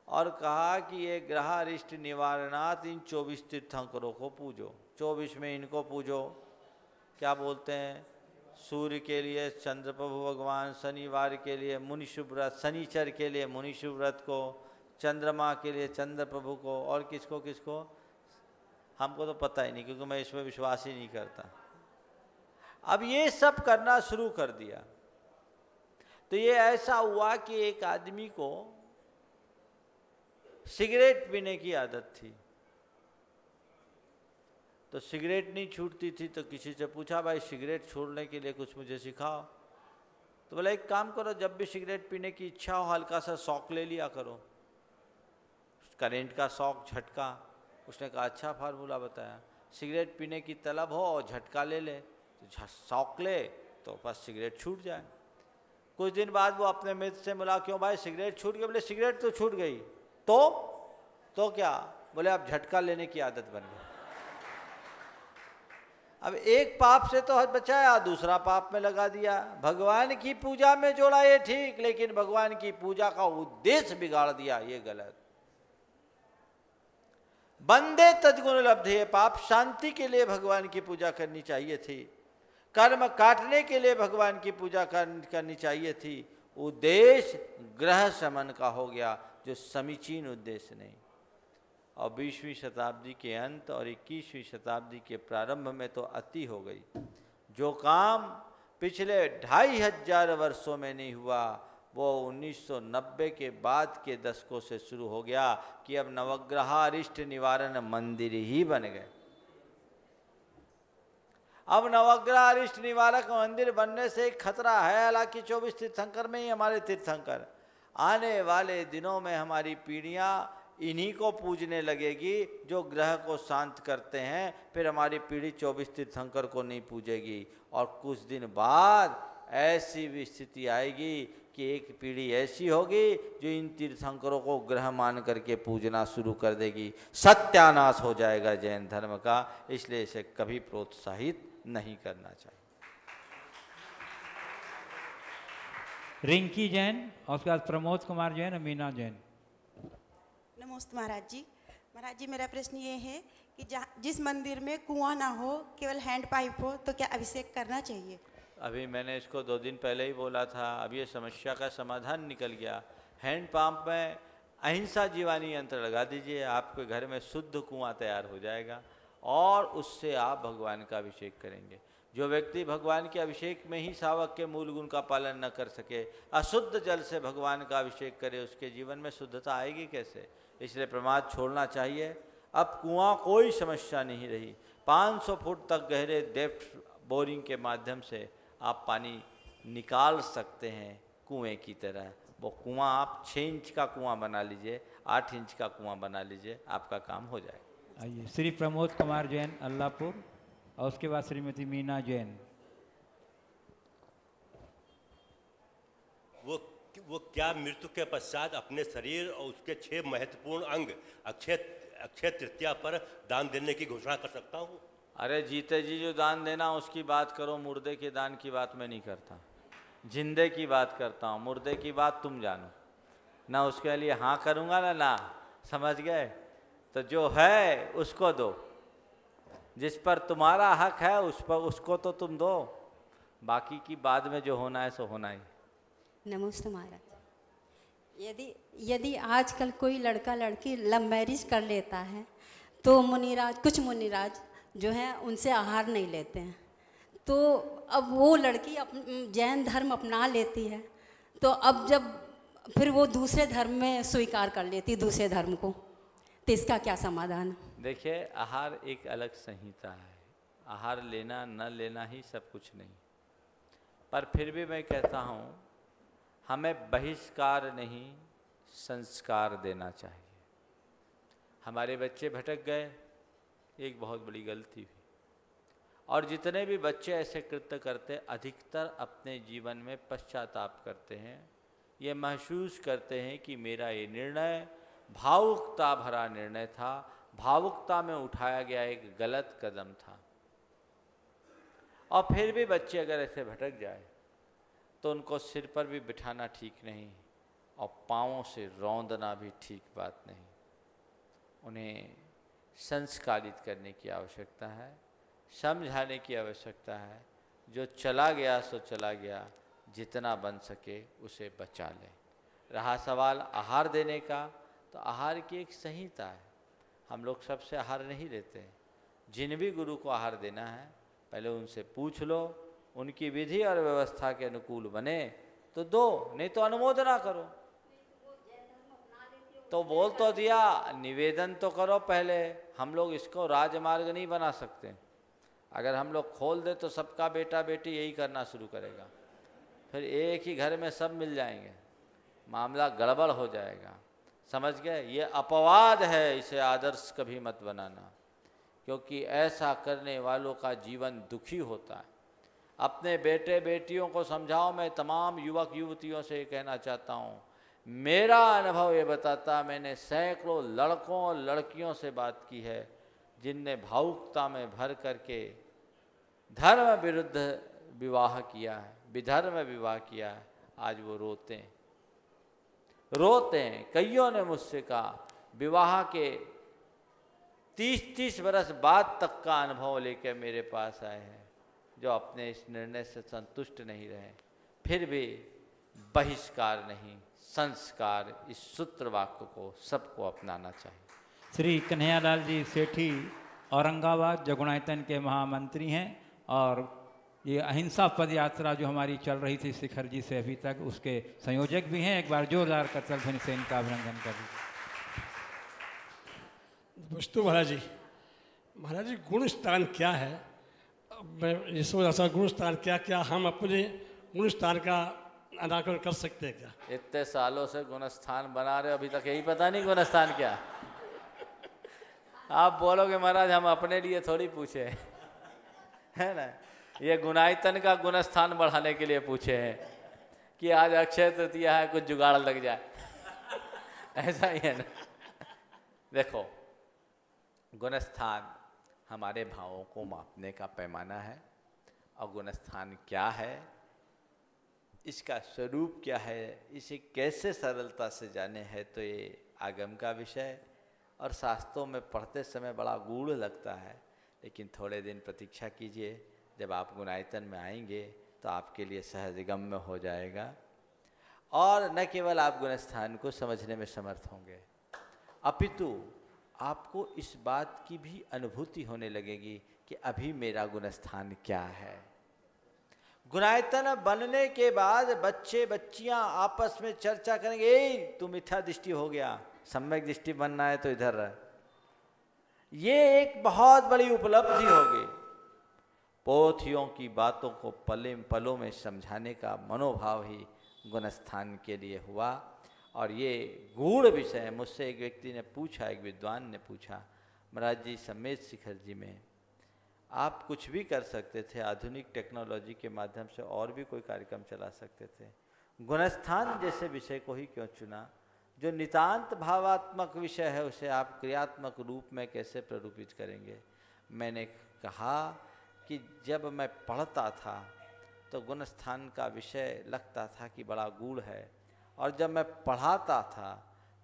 और कहा कि ये ग्रह अरिष्ट निवारणार्थ इन 24 तीर्थंकरों को पूजो। 24 में इनको पूजो, क्या बोलते हैं? सूर्य के लिए चंद्र प्रभु भगवान, शनिवार के लिए मुनिशुभ व्रत, शनिचर के लिए मुनिशुभ व्रत को, चंद्रमा के लिए चंद्र प्रभु को, और किसको किसको हमको तो पता ही नहीं, क्योंकि मैं इसमें विश्वास ही नहीं करता। अब ये सब करना शुरू कर दिया तो ये ऐसा हुआ कि एक आदमी को सिगरेट पीने की आदत थी, तो सिगरेट नहीं छूटती थी। तो किसी से पूछा, भाई सिगरेट छोड़ने के लिए कुछ मुझे सिखाओ। तो बोला एक काम करो, जब भी सिगरेट पीने की इच्छा हो हल्का सा शौक ले लिया करो, करेंट का शौक, झटका। उसने कहा अच्छा फार्मूला बताया, सिगरेट पीने की तलब हो और झटका ले ले, तो शौक ले तो बस सिगरेट छूट जाए। कुछ दिन बाद वो अपने मित्र से मिला, क्यों भाई सिगरेट छूट गई? बोले सिगरेट तो छूट गई, तो क्या? बोले अब झटका लेने की आदत बन गई। अब एक पाप से तो बचाया, दूसरा पाप में लगा दिया। भगवान की पूजा में जोड़ा ये ठीक, लेकिन भगवान की पूजा का उद्देश्य बिगाड़ दिया, ये गलत। बंदे तद्गुण लब्धे, पाप शांति के लिए भगवान की पूजा करनी चाहिए थी, कर्म काटने के लिए भगवान की पूजा करनी चाहिए थी। उद्देश्य ग्रह शमन का हो गया, जो समीचीन उद्देश्य नहीं। और 20वीं शताब्दी के अंत और 21वीं शताब्दी के प्रारंभ में तो अति हो गई। जो काम पिछले 2500 वर्षों में नहीं हुआ, वो 1990 के बाद के दशकों से शुरू हो गया कि अब नवग्रह अरिष्ट निवारण मंदिर ही बन गए। अब नवग्रह अरिष्ट निवारक मंदिर बनने से एक खतरा है, हालांकि 24 तीर्थंकर में ही हमारे तीर्थंकर, आने वाले दिनों में हमारी पीढ़ियां इन्हीं को पूजने लगेगी जो ग्रह को शांत करते हैं। फिर हमारी पीढ़ी 24 तीर्थंकर को नहीं पूजेगी और कुछ दिन बाद ऐसी भी स्थिति आएगी कि एक पीढ़ी ऐसी होगी जो इन तीर्थंकरों को ग्रह मान करके पूजना शुरू कर देगी। सत्यानाश हो जाएगा जैन धर्म का, इसलिए इसे कभी प्रोत्साहित नहीं करना चाहिए। रिंकी जैन और उसके बाद प्रमोद कुमार जैन और मीना जैन। नमस्ते महाराज जी। महाराज जी, मेरा प्रश्न ये है कि जिस मंदिर में कुआं ना हो, केवल हैंड पाइप हो, तो क्या अभिषेक करना चाहिए? अभी मैंने इसको 2 दिन पहले ही बोला था। अब ये समस्या का समाधान निकल गया। हैंड पंप में अहिंसा जीवानी यंत्र लगा दीजिए, आपके घर में शुद्ध कुआं तैयार हो जाएगा और उससे आप भगवान का अभिषेक करेंगे। जो व्यक्ति भगवान के अभिषेक में ही सावक के मूल गुण का पालन न कर सके, अशुद्ध जल से भगवान का अभिषेक करे, उसके जीवन में शुद्धता आएगी कैसे? इसलिए प्रमाद छोड़ना चाहिए। अब कुआं कोई समस्या नहीं रही। 500 फुट तक गहरे डेप्थ बोरिंग के माध्यम से आप पानी निकाल सकते हैं कुएं की तरह। वो कुआं आप 6 इंच का कुआं बना लीजिए, 8 इंच का कुआं बना लीजिए, आपका काम हो जाएगा। आइए श्री प्रमोद कुमार जैन अल्लाहपुर और उसके बाद श्रीमती मीना जैन। वो क्या मृत्यु के पश्चात अपने शरीर और उसके 6 महत्वपूर्ण अंग अक्षय तृतीया पर दान देने की घोषणा कर सकता हूँ? अरे जीते जी जो दान देना उसकी बात करो, मुर्दे के दान की बात मैं नहीं करता, जिंदे की बात करता हूँ। मुर्दे की बात तुम जानो ना, उसके लिए हाँ करूँगा ना, समझ गए? तो जो है उसको दो, जिस पर तुम्हारा हक है उस पर उसको तो तुम दो, बाकी की बाद में जो होना है सो होना ही। नमस्ते महाराज। यदि आजकल कोई लड़का लड़की लव मैरिज कर लेता है तो कुछ मुनिराज जो है उनसे आहार नहीं लेते हैं, तो अब वो लड़की जैन धर्म अपना लेती है, तो अब जब फिर वो दूसरे धर्म में स्वीकार कर लेती दूसरे धर्म को, तो इसका क्या समाधान? देखिए, आहार एक अलग संहिता है। आहार लेना न लेना ही सब कुछ नहीं, पर फिर भी मैं कहता हूँ हमें बहिष्कार नहीं संस्कार देना चाहिए। हमारे बच्चे भटक गए, एक बहुत बड़ी गलती हुई, और जितने भी बच्चे ऐसे कृत्य करते अधिकतर अपने जीवन में पश्चाताप करते हैं, ये महसूस करते हैं कि मेरा ये निर्णय भावुकता भरा निर्णय था, भावुकता में उठाया गया एक गलत कदम था। और फिर भी बच्चे अगर ऐसे भटक जाए तो उनको सिर पर भी बिठाना ठीक नहीं और पाँवों से रौंदना भी ठीक बात नहीं। उन्हें संस्कारित करने की आवश्यकता है, समझाने की आवश्यकता है। जो चला गया सो चला गया, जितना बन सके उसे बचा लें। रहा सवाल आहार देने का, तो आहार की एक संहिता है। हम लोग सबसे आहार नहीं लेते हैं। जिन भी गुरु को आहार देना है पहले उनसे पूछ लो, उनकी विधि और व्यवस्था के अनुकूल बने तो दो, नहीं तो अनुमोदना करो। तो बोल तो दिया, निवेदन तो करो पहले। हम लोग इसको राजमार्ग नहीं बना सकते। अगर हम लोग खोल दे तो सबका बेटा बेटी यही करना शुरू करेगा, फिर एक ही घर में सब मिल जाएंगे, मामला गड़बड़ हो जाएगा। समझ गए? ये अपवाद है, इसे आदर्श कभी मत बनाना, क्योंकि ऐसा करने वालों का जीवन दुखी होता है। अपने बेटे बेटियों को समझाओ। मैं तमाम युवक युवतियों से कहना चाहता हूँ, मेरा अनुभव ये बताता, मैंने सैकड़ों लड़कों और लड़कियों से बात की है जिनने भावुकता में भर करके धर्म विरुद्ध विवाह किया है, विधर्म विवाह किया है। आज वो रोते हैं। कईयों ने मुझसे कहा, विवाह के 30-30 बरस बाद तक का अनुभव लेकर मेरे पास आए हैं, जो अपने इस निर्णय से संतुष्ट नहीं रहे। फिर भी बहिष्कार नहीं, संस्कार, इस सूत्र वाक्य को सबको अपनाना चाहिए। श्री कन्हैयालाल जी सेठी औरंगाबाद जगुणायतन के महामंत्री हैं, और ये अहिंसा पद यात्रा जो हमारी चल रही थी शिखर जी से अभी तक, उसके संयोजक भी हैं। एक बार जोरदार करतल ध्वनि से इनका अभिनंदन करें। वस्तु महाराज जी, गुण स्थान क्या है? मैं ये सोच रहा था, गुण स्थान क्या क्या हम अपने गुण स्थान का अनाकरण कर सकते हैं क्या? इतने सालों से गुणस्थान बना रहे, अभी तक यही पता नहीं गुणस्थान क्या। आप बोलोगे महाराज हम अपने लिए थोड़ी पूछे, है ना? ये गुणायतन का गुणस्थान बढ़ाने के लिए पूछे हैं कि आज अक्षय तृतीया है, कुछ जुगाड़ लग जाए। ऐसा ही है ना। देखो, गुणस्थान हमारे भावों को मापने का पैमाना है, और गुणस्थान क्या है, इसका स्वरूप क्या है, इसे कैसे सरलता से जाने है, तो ये आगम का विषय और शास्त्रों में पढ़ते समय बड़ा गूढ़ लगता है। लेकिन थोड़े दिन प्रतीक्षा कीजिए, जब आप गुणायतन में आएंगे तो आपके लिए सहजगम्य हो जाएगा, और न केवल आप गुणस्थान को समझने में समर्थ होंगे, अपितु आपको इस बात की भी अनुभूति होने लगेगी कि अभी मेरा गुणस्थान क्या है। गुणायतन बनने के बाद बच्चे बच्चियां आपस में चर्चा करेंगे, ए तू मिथ्या दृष्टि हो गया, सम्यक दृष्टि बनना है तो इधर रह। ये एक बहुत बड़ी उपलब्धि होगी। पोथियों की बातों को पलों में समझाने का मनोभाव ही गुणस्थान के लिए हुआ। और ये गूढ़ विषय है। मुझसे एक व्यक्ति ने पूछा, एक विद्वान ने पूछा, महाराज जी सम्मेद शिखर जी में आप कुछ भी कर सकते थे, आधुनिक टेक्नोलॉजी के माध्यम से और भी कोई कार्यक्रम चला सकते थे, गुणस्थान जैसे विषय को ही क्यों चुना? जो नितांत भावात्मक विषय है उसे आप क्रियात्मक रूप में कैसे प्ररूपित करेंगे? मैंने कहा कि जब मैं पढ़ता था तो गुणस्थान का विषय लगता था कि बड़ा गूढ़ है, और जब मैं पढ़ाता था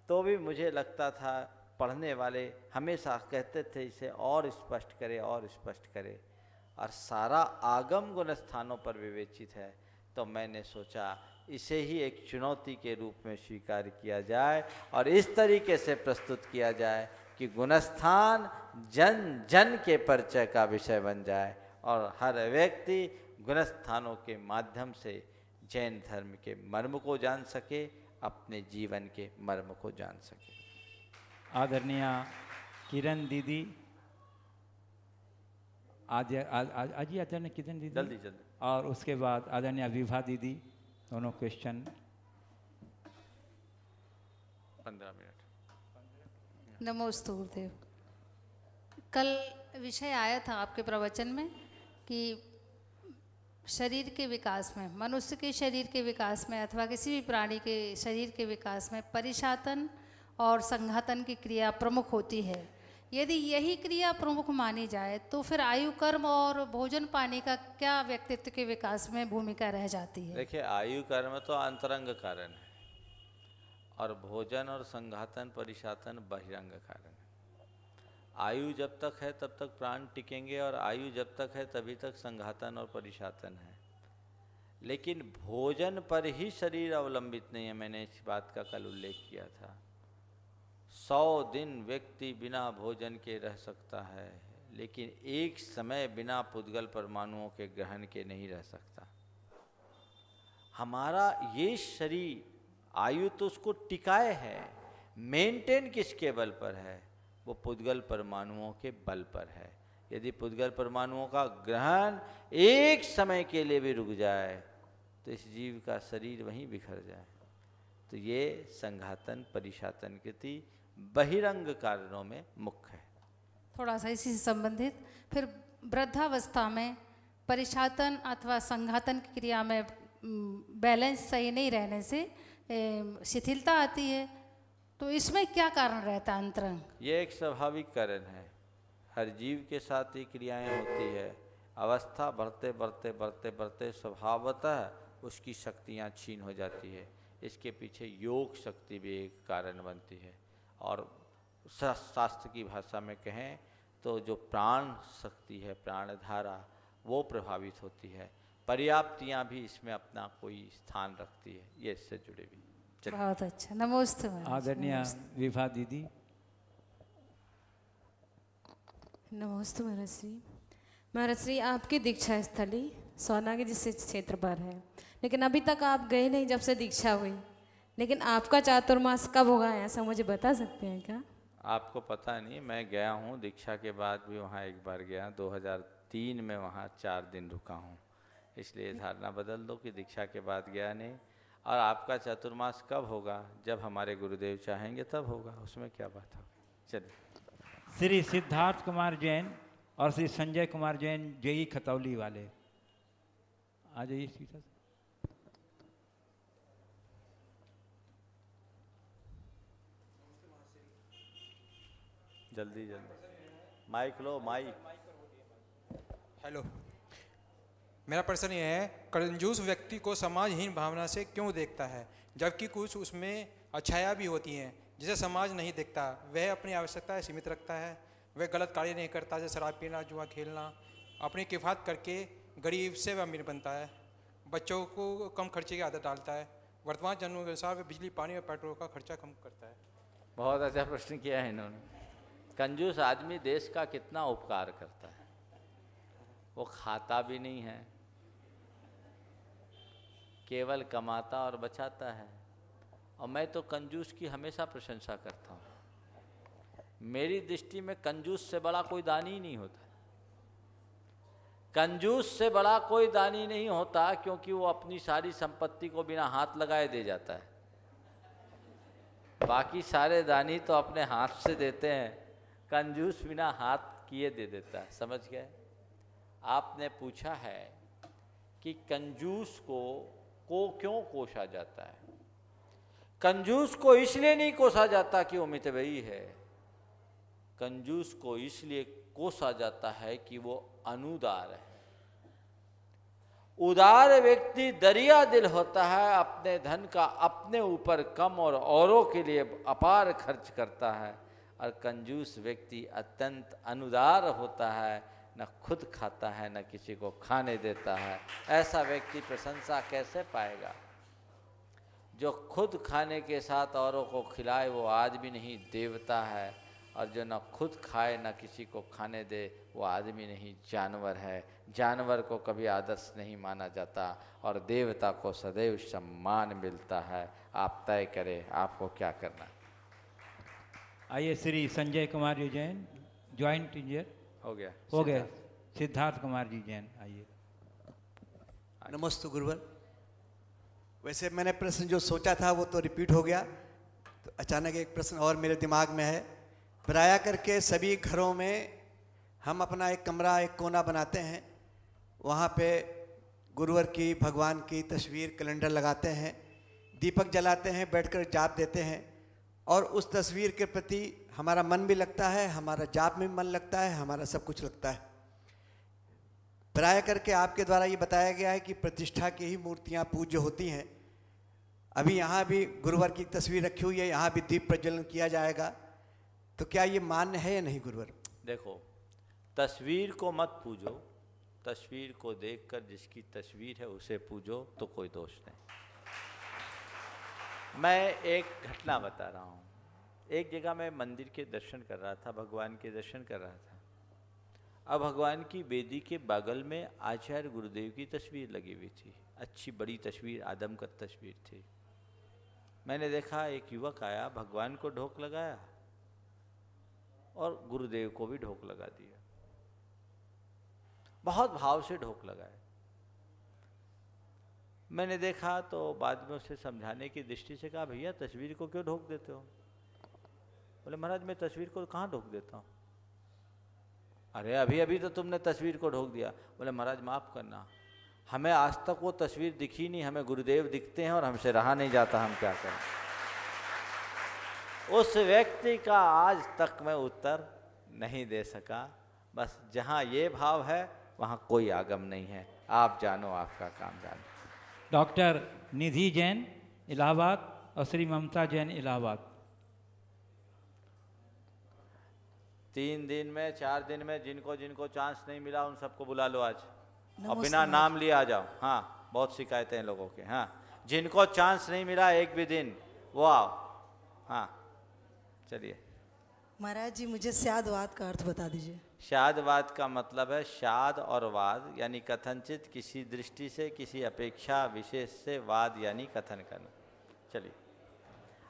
तो भी मुझे लगता था, पढ़ने वाले हमेशा कहते थे इसे और स्पष्ट करे और स्पष्ट करे, और सारा आगम गुणस्थानों पर विवेचित है। तो मैंने सोचा इसे ही एक चुनौती के रूप में स्वीकार किया जाए और इस तरीके से प्रस्तुत किया जाए कि गुणस्थान जन जन के परिचय का विषय बन जाए, और हर व्यक्ति गुणस्थानों के माध्यम से जैन धर्म के मर्म को जान सके, अपने जीवन के मर्म को जान सके। आदरणीय किरण दीदी, आदरणीय किरण दीदी, जल्दी जल्दी, और उसके बाद आदरणीय विभा दीदी, दोनों क्वेश्चन 15 मिनट। नमोस्तु गुरुदेव। कल विषय आया था आपके प्रवचन में कि शरीर के विकास में, मनुष्य के शरीर के विकास में अथवा किसी भी प्राणी के शरीर के विकास में परिशातन और संघातन की क्रिया प्रमुख होती है। यदि यही क्रिया प्रमुख मानी जाए तो फिर आयु कर्म और भोजन पाने का क्या व्यक्तित्व के विकास में भूमिका रह जाती है? देखिए, आयु कर्म तो अंतरंग कारण है, और भोजन और संघातन परिशातन बहिरंग कारण है। आयु जब तक है तब तक प्राण टिकेंगे, और आयु जब तक है तभी तक संघातन और परिशातन है। लेकिन भोजन पर ही शरीर अवलंबित नहीं है। मैंने इस बात का कल उल्लेख किया था। 100 दिन व्यक्ति बिना भोजन के रह सकता है, लेकिन एक समय बिना पुद्गल परमाणुओं के ग्रहण के नहीं रह सकता। हमारा ये शरीर आयु तो उसको टिकाए है, मेंटेन किसके बल पर है? वो पुद्गल परमाणुओं के बल पर है। यदि पुद्गल परमाणुओं का ग्रहण एक समय के लिए भी रुक जाए तो इस जीव का शरीर वहीं बिखर जाए। तो ये संघातन परिशातन कृति बहिरंग कारणों में मुख्य है। थोड़ा सा इसी से संबंधित, फिर वृद्धावस्था में परिशातन अथवा संघातन की क्रिया में बैलेंस सही नहीं रहने से शिथिलता आती है, तो इसमें क्या कारण रहता है अंतरंग? ये एक स्वाभाविक कारण है। हर जीव के साथ ही क्रियाएं होती है। अवस्था बढ़ते बढ़ते बढ़ते बढ़ते स्वभावतः उसकी शक्तियां छीन हो जाती है। इसके पीछे योग शक्ति भी एक कारण बनती है, और शास्त्र की भाषा में कहें तो जो प्राण शक्ति है, प्राण धारा, वो प्रभावित होती है। पर्याप्तियाँ भी इसमें अपना कोई स्थान रखती है। ये इससे जुड़े भी। बहुत अच्छा, नमस्ते। आदरणीय विभा दीदी। नमस्ते महाराज श्री। महाराज श्री, आपकी दीक्षा स्थली सोनागी जिस क्षेत्र पर है, लेकिन अभी तक आप गए नहीं जब से दीक्षा हुई। लेकिन आपका चातुर्मास कब होगा, ऐसा मुझे बता सकते हैं क्या? आपको पता नहीं, मैं गया हूँ दीक्षा के बाद भी वहाँ एक बार गया। 2003 में वहाँ 4 दिन रुका हूँ, इसलिए धारणा बदल दो कि दीक्षा के बाद गया नहीं। और आपका चातुर्मास कब होगा? जब हमारे गुरुदेव चाहेंगे तब होगा, उसमें क्या बात होगी। चलिए। श्री सिद्धार्थ कुमार जैन और श्री संजय कुमार जैन, जेई खतौली वाले, आ जाइए सीधा। जल्दी जल्दी माइक लो, माइक। हेलो, मेरा प्रश्न ये है, कंजूस व्यक्ति को समाजहीन भावना से क्यों देखता है, जबकि कुछ उसमें अच्छाइयाँ भी होती हैं जिसे समाज नहीं देखता। वह अपनी आवश्यकताएं सीमित रखता है, वह गलत कार्य नहीं करता, जैसे शराब पीना, जुआ खेलना, अपनी किफ़ायत करके गरीब से वह अमीर बनता है, बच्चों को कम खर्चे की आदत डालता है, वर्तमान जनों के अनुसार वह बिजली, पानी और पेट्रोल का खर्चा कम करता है। बहुत अच्छा प्रश्न किया है इन्होंने। कंजूस आदमी देश का कितना उपकार करता है, वो खाता भी नहीं है, केवल कमाता और बचाता है। और मैं तो कंजूस की हमेशा प्रशंसा करता हूँ। मेरी दृष्टि में कंजूस से बड़ा कोई दानी ही नहीं होता। कंजूस से बड़ा कोई दानी नहीं होता, क्योंकि वो अपनी सारी संपत्ति को बिना हाथ लगाए दे जाता है। बाकी सारे दानी तो अपने हाथ से देते हैं, कंजूस बिना हाथ किए दे देता है। समझ गए? आपने पूछा है कि कंजूस को क्यों कोसा जाता है। कंजूस को इसलिए नहीं कोसा जाता कि वो मितव्ययी है, कंजूस को इसलिए कोसा जाता है कि वो अनुदार है। उदार व्यक्ति दरिया दिल होता है, अपने धन का अपने ऊपर कम और औरों के लिए अपार खर्च करता है। और कंजूस व्यक्ति अत्यंत अनुदार होता है, न खुद खाता है न किसी को खाने देता है। ऐसा व्यक्ति प्रशंसा कैसे पाएगा? जो खुद खाने के साथ औरों को खिलाए वो आदमी नहीं, देवता है। और जो न खुद खाए न किसी को खाने दे वो आदमी नहीं, जानवर है। जानवर को कभी आदर्श नहीं माना जाता और देवता को सदैव सम्मान मिलता है। आप तय करें आपको क्या करना। आइए श्री संजय कुमार जी जैन, ज्वाइंट इंजीनियर। हो गया। सिद्धार्थ कुमार जी जैन, आइए। नमस्ते गुरुवर। वैसे मैंने प्रश्न जो सोचा था वो तो रिपीट हो गया, तो अचानक एक प्रश्न और मेरे दिमाग में है। प्राय करके सभी घरों में हम अपना एक कमरा, एक कोना बनाते हैं, वहाँ पे गुरुवर की, भगवान की तस्वीर, कैलेंडर लगाते हैं, दीपक जलाते हैं, बैठकर जाप देते हैं। और उस तस्वीर के प्रति हमारा मन भी लगता है, हमारा जाप में भी मन लगता है, हमारा सब कुछ लगता है। प्राय करके आपके द्वारा ये बताया गया है कि प्रतिष्ठा की ही मूर्तियाँ पूज्य होती हैं। अभी यहाँ भी गुरुवर की तस्वीर रखी हुई है, यहाँ भी दीप प्रज्वलन किया जाएगा, तो क्या ये मान्य है या नहीं गुरुवर? देखो, तस्वीर को मत पूजो, तस्वीर को देखकर जिसकी तस्वीर है उसे पूजो तो कोई दोष नहीं। मैं एक घटना बता रहा हूँ। एक जगह मैं मंदिर के दर्शन कर रहा था, भगवान के दर्शन कर रहा था। अब भगवान की वेदी के बगल में आचार्य गुरुदेव की तस्वीर लगी हुई थी, अच्छी बड़ी तस्वीर, आदमकद तस्वीर थी। मैंने देखा एक युवक आया, भगवान को ढोक लगाया और गुरुदेव को भी ढोक लगा दिया, बहुत भाव से ढोक लगाया। मैंने देखा तो बाद में उसे समझाने की दृष्टि से कहा, भैया तस्वीर को क्यों ढोक देते हो? बोले महाराज मैं तस्वीर को कहाँ ढोक देता हूँ? अरे अभी अभी तो तुमने तस्वीर को ढोक दिया। बोले महाराज माफ़ करना, हमें आज तक वो तस्वीर दिखी नहीं, हमें गुरुदेव दिखते हैं और हमसे रहा नहीं जाता, हम क्या करें। उस व्यक्ति का आज तक मैं उत्तर नहीं दे सका। बस जहाँ ये भाव है वहाँ कोई आगम नहीं है। आप जानो, आपका काम जानो। डॉक्टर निधि जैन इलाहाबाद और श्री ममता जैन इलाहाबाद। 3 दिन में 4 दिन में जिनको जिनको चांस नहीं मिला उन सबको बुला लो आज, और बिना नाम लिए आ जाओ। हाँ, बहुत शिकायतें हैं लोगों के। हाँ, जिनको चांस नहीं मिला एक भी दिन वो आओ। हाँ चलिए। महाराज जी मुझे शादवाद का अर्थ बता दीजिए। शादवाद का मतलब है शाद और वाद, यानी कथनचित किसी दृष्टि से, किसी अपेक्षा विशेष से वाद यानी कथन करना। चलिए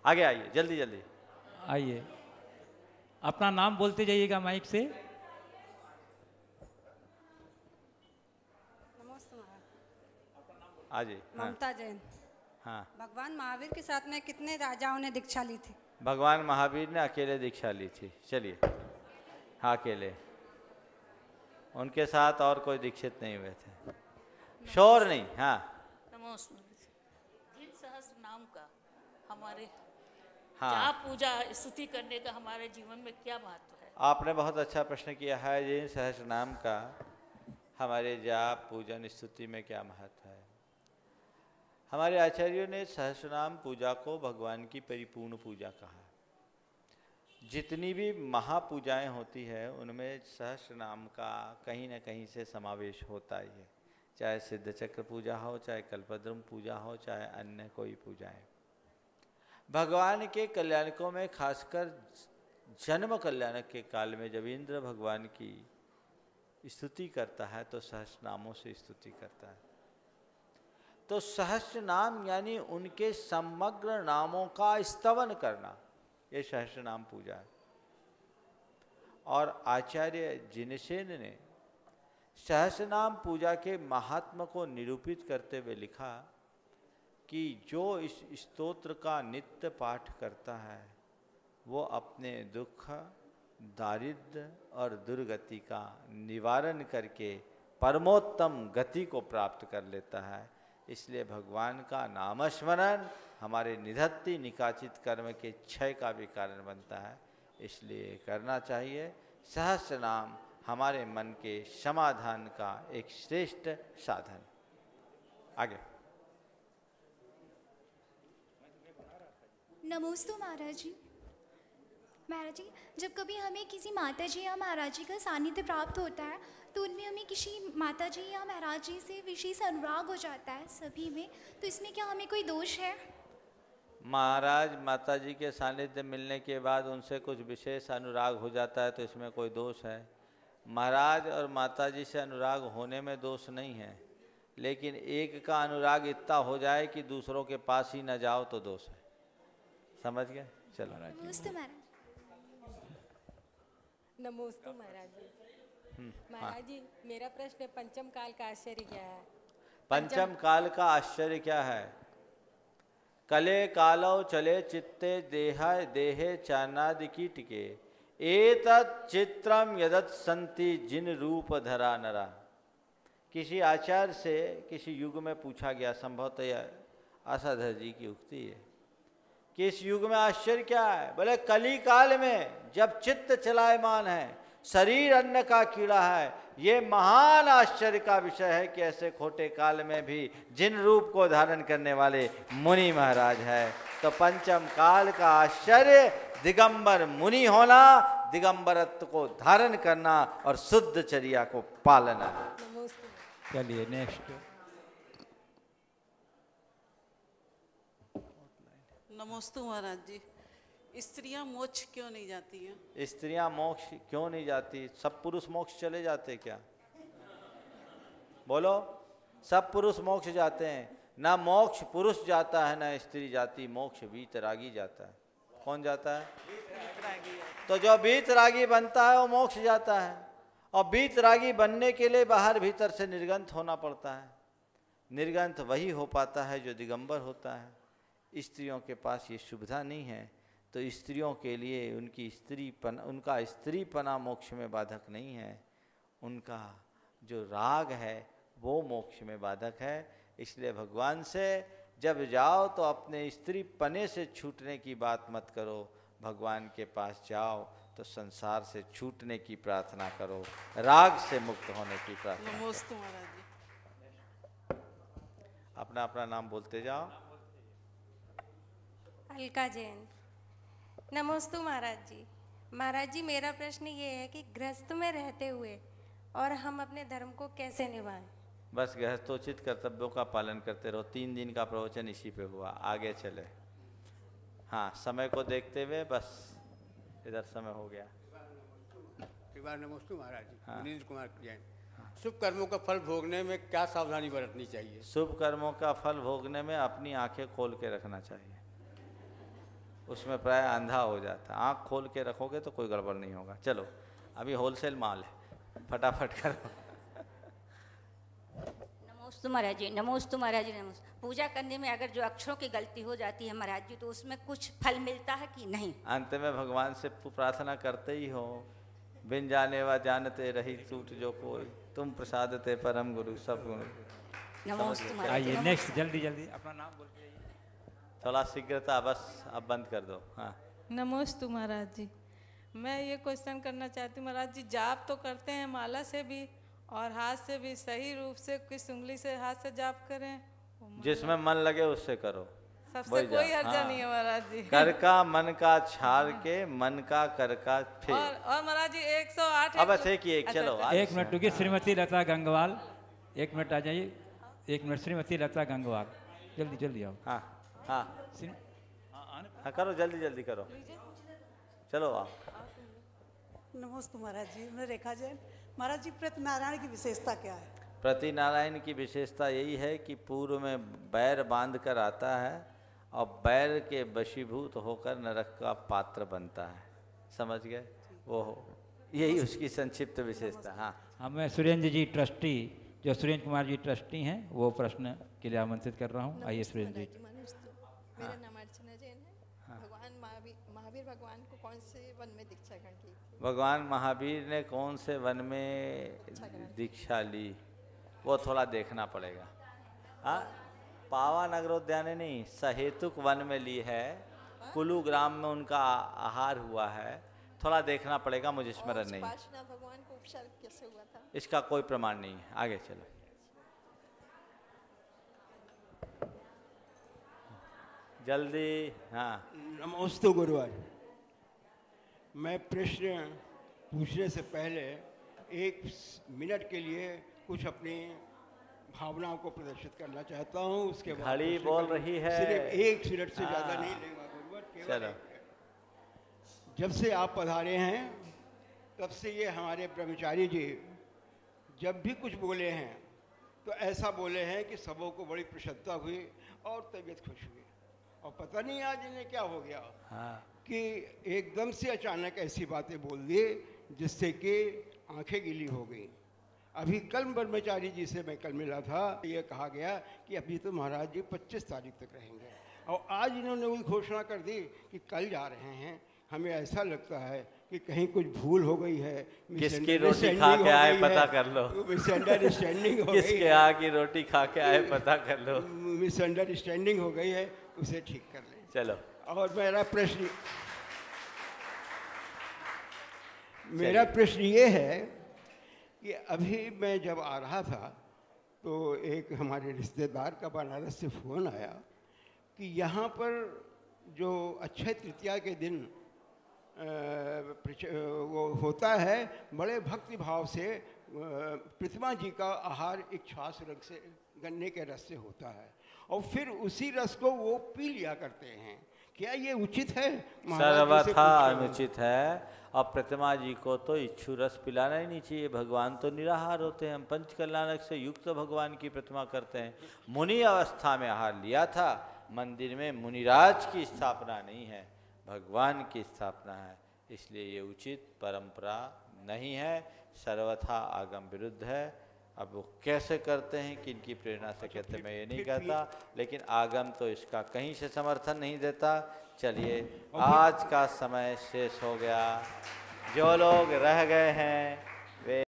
आगे आइए, जल्दी जल्दी आइए। अपना नाम बोलते जाइएगा माइक से। आइए। ममता जैन। हाँ। भगवान महावीर के साथ में कितने राजाओं ने दीक्षा ली थी? भगवान महावीर ने अकेले दीक्षा ली थी। चलिए, हाँ अकेले, उनके साथ और कोई दीक्षित नहीं हुए थे। शोर नहीं। हाँ नमस्ते। जिन सहस्त्र नाम का हमारे हाँ जाप पूजा स्तुति करने का हमारे जीवन में क्या महत्व है? आपने बहुत अच्छा प्रश्न किया है। जिन सहस्त्र नाम का हमारे जाप पूजन स्तुति में क्या महत्व है। हमारे आचार्यों ने सहस्रनाम पूजा को भगवान की परिपूर्ण पूजा कहा। जितनी भी महापूजाएं होती है उनमें सहस्रनाम का कहीं न कहीं से समावेश होता ही है, चाहे सिद्ध चक्र पूजा हो, चाहे कल्पद्रुम पूजा हो, चाहे अन्य कोई पूजाएं। भगवान के कल्याणकों में खासकर जन्म कल्याणक के काल में जब इंद्र भगवान की स्तुति करता है तो सहस्रनामों से स्तुति करता है। तो सहस्र नाम यानी उनके समग्र नामों का स्तवन करना, ये सहस्र नाम पूजा है। और आचार्य जिनसेन ने सहस्र नाम पूजा के महात्म को निरूपित करते हुए लिखा कि जो इस स्तोत्र का नित्य पाठ करता है वो अपने दुख, दारिद्र्य और दुर्गति का निवारण करके परमोत्तम गति को प्राप्त कर लेता है। इसलिए भगवान का नामस्मरण हमारे निधत्ति निकाचित कर्म के क्षय का भी कारण बनता है, इसलिए करना चाहिए। सहस्र नाम हमारे मन के समाधान का एक श्रेष्ठ साधन। आगे। नमोस्तु महाराज जी। महाराज जी, जब कभी हमें किसी माता जी या महाराज जी का सानिध्य प्राप्त होता है तो उनमें हमें किसी माता जी या महाराज जी से विशेष अनुराग हो जाता है सभी में, तो इसमें क्या हमें कोई दोष है? महाराज माता जी के सानिध्य मिलने के बाद उनसे कुछ विशेष अनुराग हो जाता है तो इसमें कोई दोष है? महाराज और माता जी से अनुराग होने में दोष नहीं है, लेकिन एक का अनुराग इतना हो जाए कि दूसरों के पास ही न जाओ तो दोष है। समझ गए? चलो नमस्ते महाराज। नमोस्तु महाराज जी। महाराज जी, मेरा प्रश्न है पंचम काल का आश्चर्य क्या है? पंचम काल का आश्चर्य क्या है? कले कालो चले चित्ते देहा देहे चानादि कीटके एतत् चित्रम यदत् संति जिन रूप धरा नरा। किसी आचार्य से किसी युग में पूछा गया, संभवतः यह आसाधर जी की उक्ति है कि इस युग में आश्चर्य क्या है? बोले कली काल में जब चित्त चलायमान है, शरीर अन्न का कीड़ा है, ये महान आश्चर्य का विषय है कि ऐसे खोटे काल में भी जिन रूप को धारण करने वाले मुनि महाराज है। तो पंचम काल का आश्चर्य दिगंबर मुनि होना, दिगंबरत्व को धारण करना और शुद्ध चर्या को पालना। चलिए नेक्स्ट। नमस्ते महाराज जी। स्त्रियां मोक्ष क्यों नहीं जाती हैं? स्त्रियां मोक्ष क्यों नहीं जाती? सब पुरुष मोक्ष चले जाते क्या? बोलो, सब पुरुष मोक्ष जाते हैं? ना मोक्ष पुरुष जाता है ना स्त्री जाती, मोक्ष वीतरागी जाता है। कौन जाता है? तो जो वीतरागी बनता है वो मोक्ष जाता है, और वीतरागी बनने के लिए बाहर भीतर से निर्गंथ होना पड़ता है। निर्गंथ वही हो पाता है जो दिगंबर होता है। स्त्रियों के पास ये सुविधा नहीं है, तो स्त्रियों के लिए उनका स्त्रीपना मोक्ष में बाधक नहीं है, उनका जो राग है वो मोक्ष में बाधक है। इसलिए भगवान से जब जाओ तो अपने स्त्रीपने से छूटने की बात मत करो, भगवान के पास जाओ तो संसार से छूटने की प्रार्थना करो, राग से मुक्त होने की प्रार्थना करो। अपना अपना नाम बोलते जाओ। अलका जैन। नमस्ते महाराज जी। महाराज जी, मेरा प्रश्न ये है कि गृहस्थ में रहते हुए और हम अपने धर्म को कैसे निभाएं? बस गृहस्थोचित कर्तव्यों का पालन करते रहो। 3 दिन का प्रवचन इसी पे हुआ, आगे चले। हाँ, समय को देखते हुए बस इधर समय हो गया। नमस्ते महाराज जी। हाँ। मुनीन्द्र कुमार जैन। शुभ कर्मों का फल भोगने में क्या सावधानी बरतनी चाहिए? शुभ कर्मों का फल भोगने में अपनी आंखें खोल के रखना चाहिए, उसमें प्राय अंधा हो जाता है। आँख खोल के रखोगे तो कोई गड़बड़ नहीं होगा। चलो, अभी होलसेल माल है, फटाफट करो। नमोस्तु महाराज जी। नमोस्तु महाराज जी। नमोस्तु। पूजा करने में अगर जो अक्षरों की गलती हो जाती है महाराज जी, तो उसमें कुछ फल मिलता है कि नहीं? अंत में भगवान से प्रार्थना करते ही हो, बिन जाने व जानते रही टूट जो कोई, तुम प्रसाद ते परम गुरु सब गुण। नमोस्तु महाराज। आइए नेक्स्ट, जल्दी जल्दी अपना नाम बोल के आइए। थोड़ा शीघ्रता, बस अब बंद कर दो। हाँ, नमोस्तु महाराज जी। मैं ये क्वेश्चन करना चाहती हूँ महाराज जी, जाप तो करते हैं माला से भी और हाथ से भी, सही रूप से किस उंगली से हाथ से जाप करें? जिसमें मन लगे उससे करो, सबसे कोई हर्जा नहीं है महाराज जी। कर का मन का छाड़ के मन का कर का फिर। और महाराज जी 108 अब बस एक ही एक, चलो एक मिनट रुकिए। श्रीमती लता गंगवाल, एक मिनट आ जाइए, एक मिनट। श्रीमती लता गंगवाल, जल्दी जल्दी आओ। हाँ हाँ हाँ, करो जल्दी जल्दी करो, चलो आओ। नमस्ते महाराज जी, मैं रेखा जैन। महाराज जी, प्रत्यनारायण की विशेषता क्या है? प्रतिनारायण की विशेषता यही है कि पूर्व में बैर बांध कर आता है और बैर के वशीभूत होकर नरक का पात्र बनता है। समझ गए? वो यही उसकी संक्षिप्त विशेषता। हाँ, मैं सुरेंद्र जी ट्रस्टी, जो सुरेंद्र कुमार जी ट्रस्टी हैं, वो प्रश्न के लिए आमंत्रित कर रहा हूँ। आइए सुरेंद्र जी। मेरा नाम अर्चना जैन है। भगवान महावीर भगवान को कौन से वन में दीक्षा ग्रहण की थी? भगवान महावीर ने कौन से वन में दीक्षा ली, वो थोड़ा देखना पड़ेगा। हाँ, पावा नगरोद्यान नहीं, सहेतुक वन में ली है। कुलू ग्राम में उनका आहार हुआ है, थोड़ा देखना पड़ेगा, मुझे स्मरण नहीं। भगवान को उपचार कैसे हुआ था? इसका कोई प्रमाण नहीं है। आगे चलो। जल्दी। हाँ, नमोस्तु गुरुवार। मैं प्रश्न पूछने से पहले 1 मिनट के लिए कुछ अपनी भावनाओं को प्रदर्शित करना चाहता हूँ। उसके बाद घड़ी बोल रही है, सिर्फ 1 मिनट से ज़्यादा नहीं लेगा गुरुवार, केवल 1 मिनट। जब से आप पधारे हैं तब से ये हमारे ब्रह्मचारी जी जब भी कुछ बोले हैं तो ऐसा बोले हैं कि सबों को बड़ी प्रसन्नता हुई और तबीयत खुश हुई। और पता नहीं आज इन्हें क्या हो गया। हाँ, कि एकदम से अचानक ऐसी बातें बोल दी जिससे कि आंखें गीली हो गई। अभी कल ब्रह्मचारी जी से मैं कल मिला था, ये कहा गया कि अभी तो महाराज जी 25 तारीख तक रहेंगे और आज इन्होंने वही घोषणा कर दी कि कल जा रहे हैं। हमें ऐसा लगता है कि कहीं कुछ भूल हो गई है। किसकी रोटी खा के आए पता कर लो। मिसअंडरस्टैंडिंग हो गई, किसके यहाँ की रोटी खा के आए पता कर लो। मिसअंडरस्टैंडिंग हो गई है, उसे ठीक कर लें। चलो। और मेरा प्रश्न ये है कि अभी मैं जब आ रहा था तो एक हमारे रिश्तेदार का बनारस से फ़ोन आया कि यहाँ पर जो अक्षय तृतीया के दिन वो होता है, बड़े भक्ति भाव से प्रतिमा जी का आहार इच्छास रंग से गन्ने के रस से होता है और फिर उसी रस को वो पी लिया करते हैं। क्या ये उचित है? सर्वथा अनुचित है। और प्रतिमा जी को तो इच्छु रस पिलाना ही नहीं चाहिए। भगवान तो निराहार होते हैं। हम पंचकल्याणक से युक्त भगवान की प्रतिमा करते हैं। मुनि अवस्था में आहार लिया था। मंदिर में मुनिराज की स्थापना नहीं है, भगवान की स्थापना है, इसलिए ये उचित परंपरा नहीं है, सर्वथा आगम विरुद्ध है। अब वो कैसे करते हैं, किनकी प्रेरणा से कहते हैं, मैं ये नहीं कहता, लेकिन आगम तो इसका कहीं से समर्थन नहीं देता। चलिए, आज का समय शेष हो गया। जो लोग रह गए हैं वे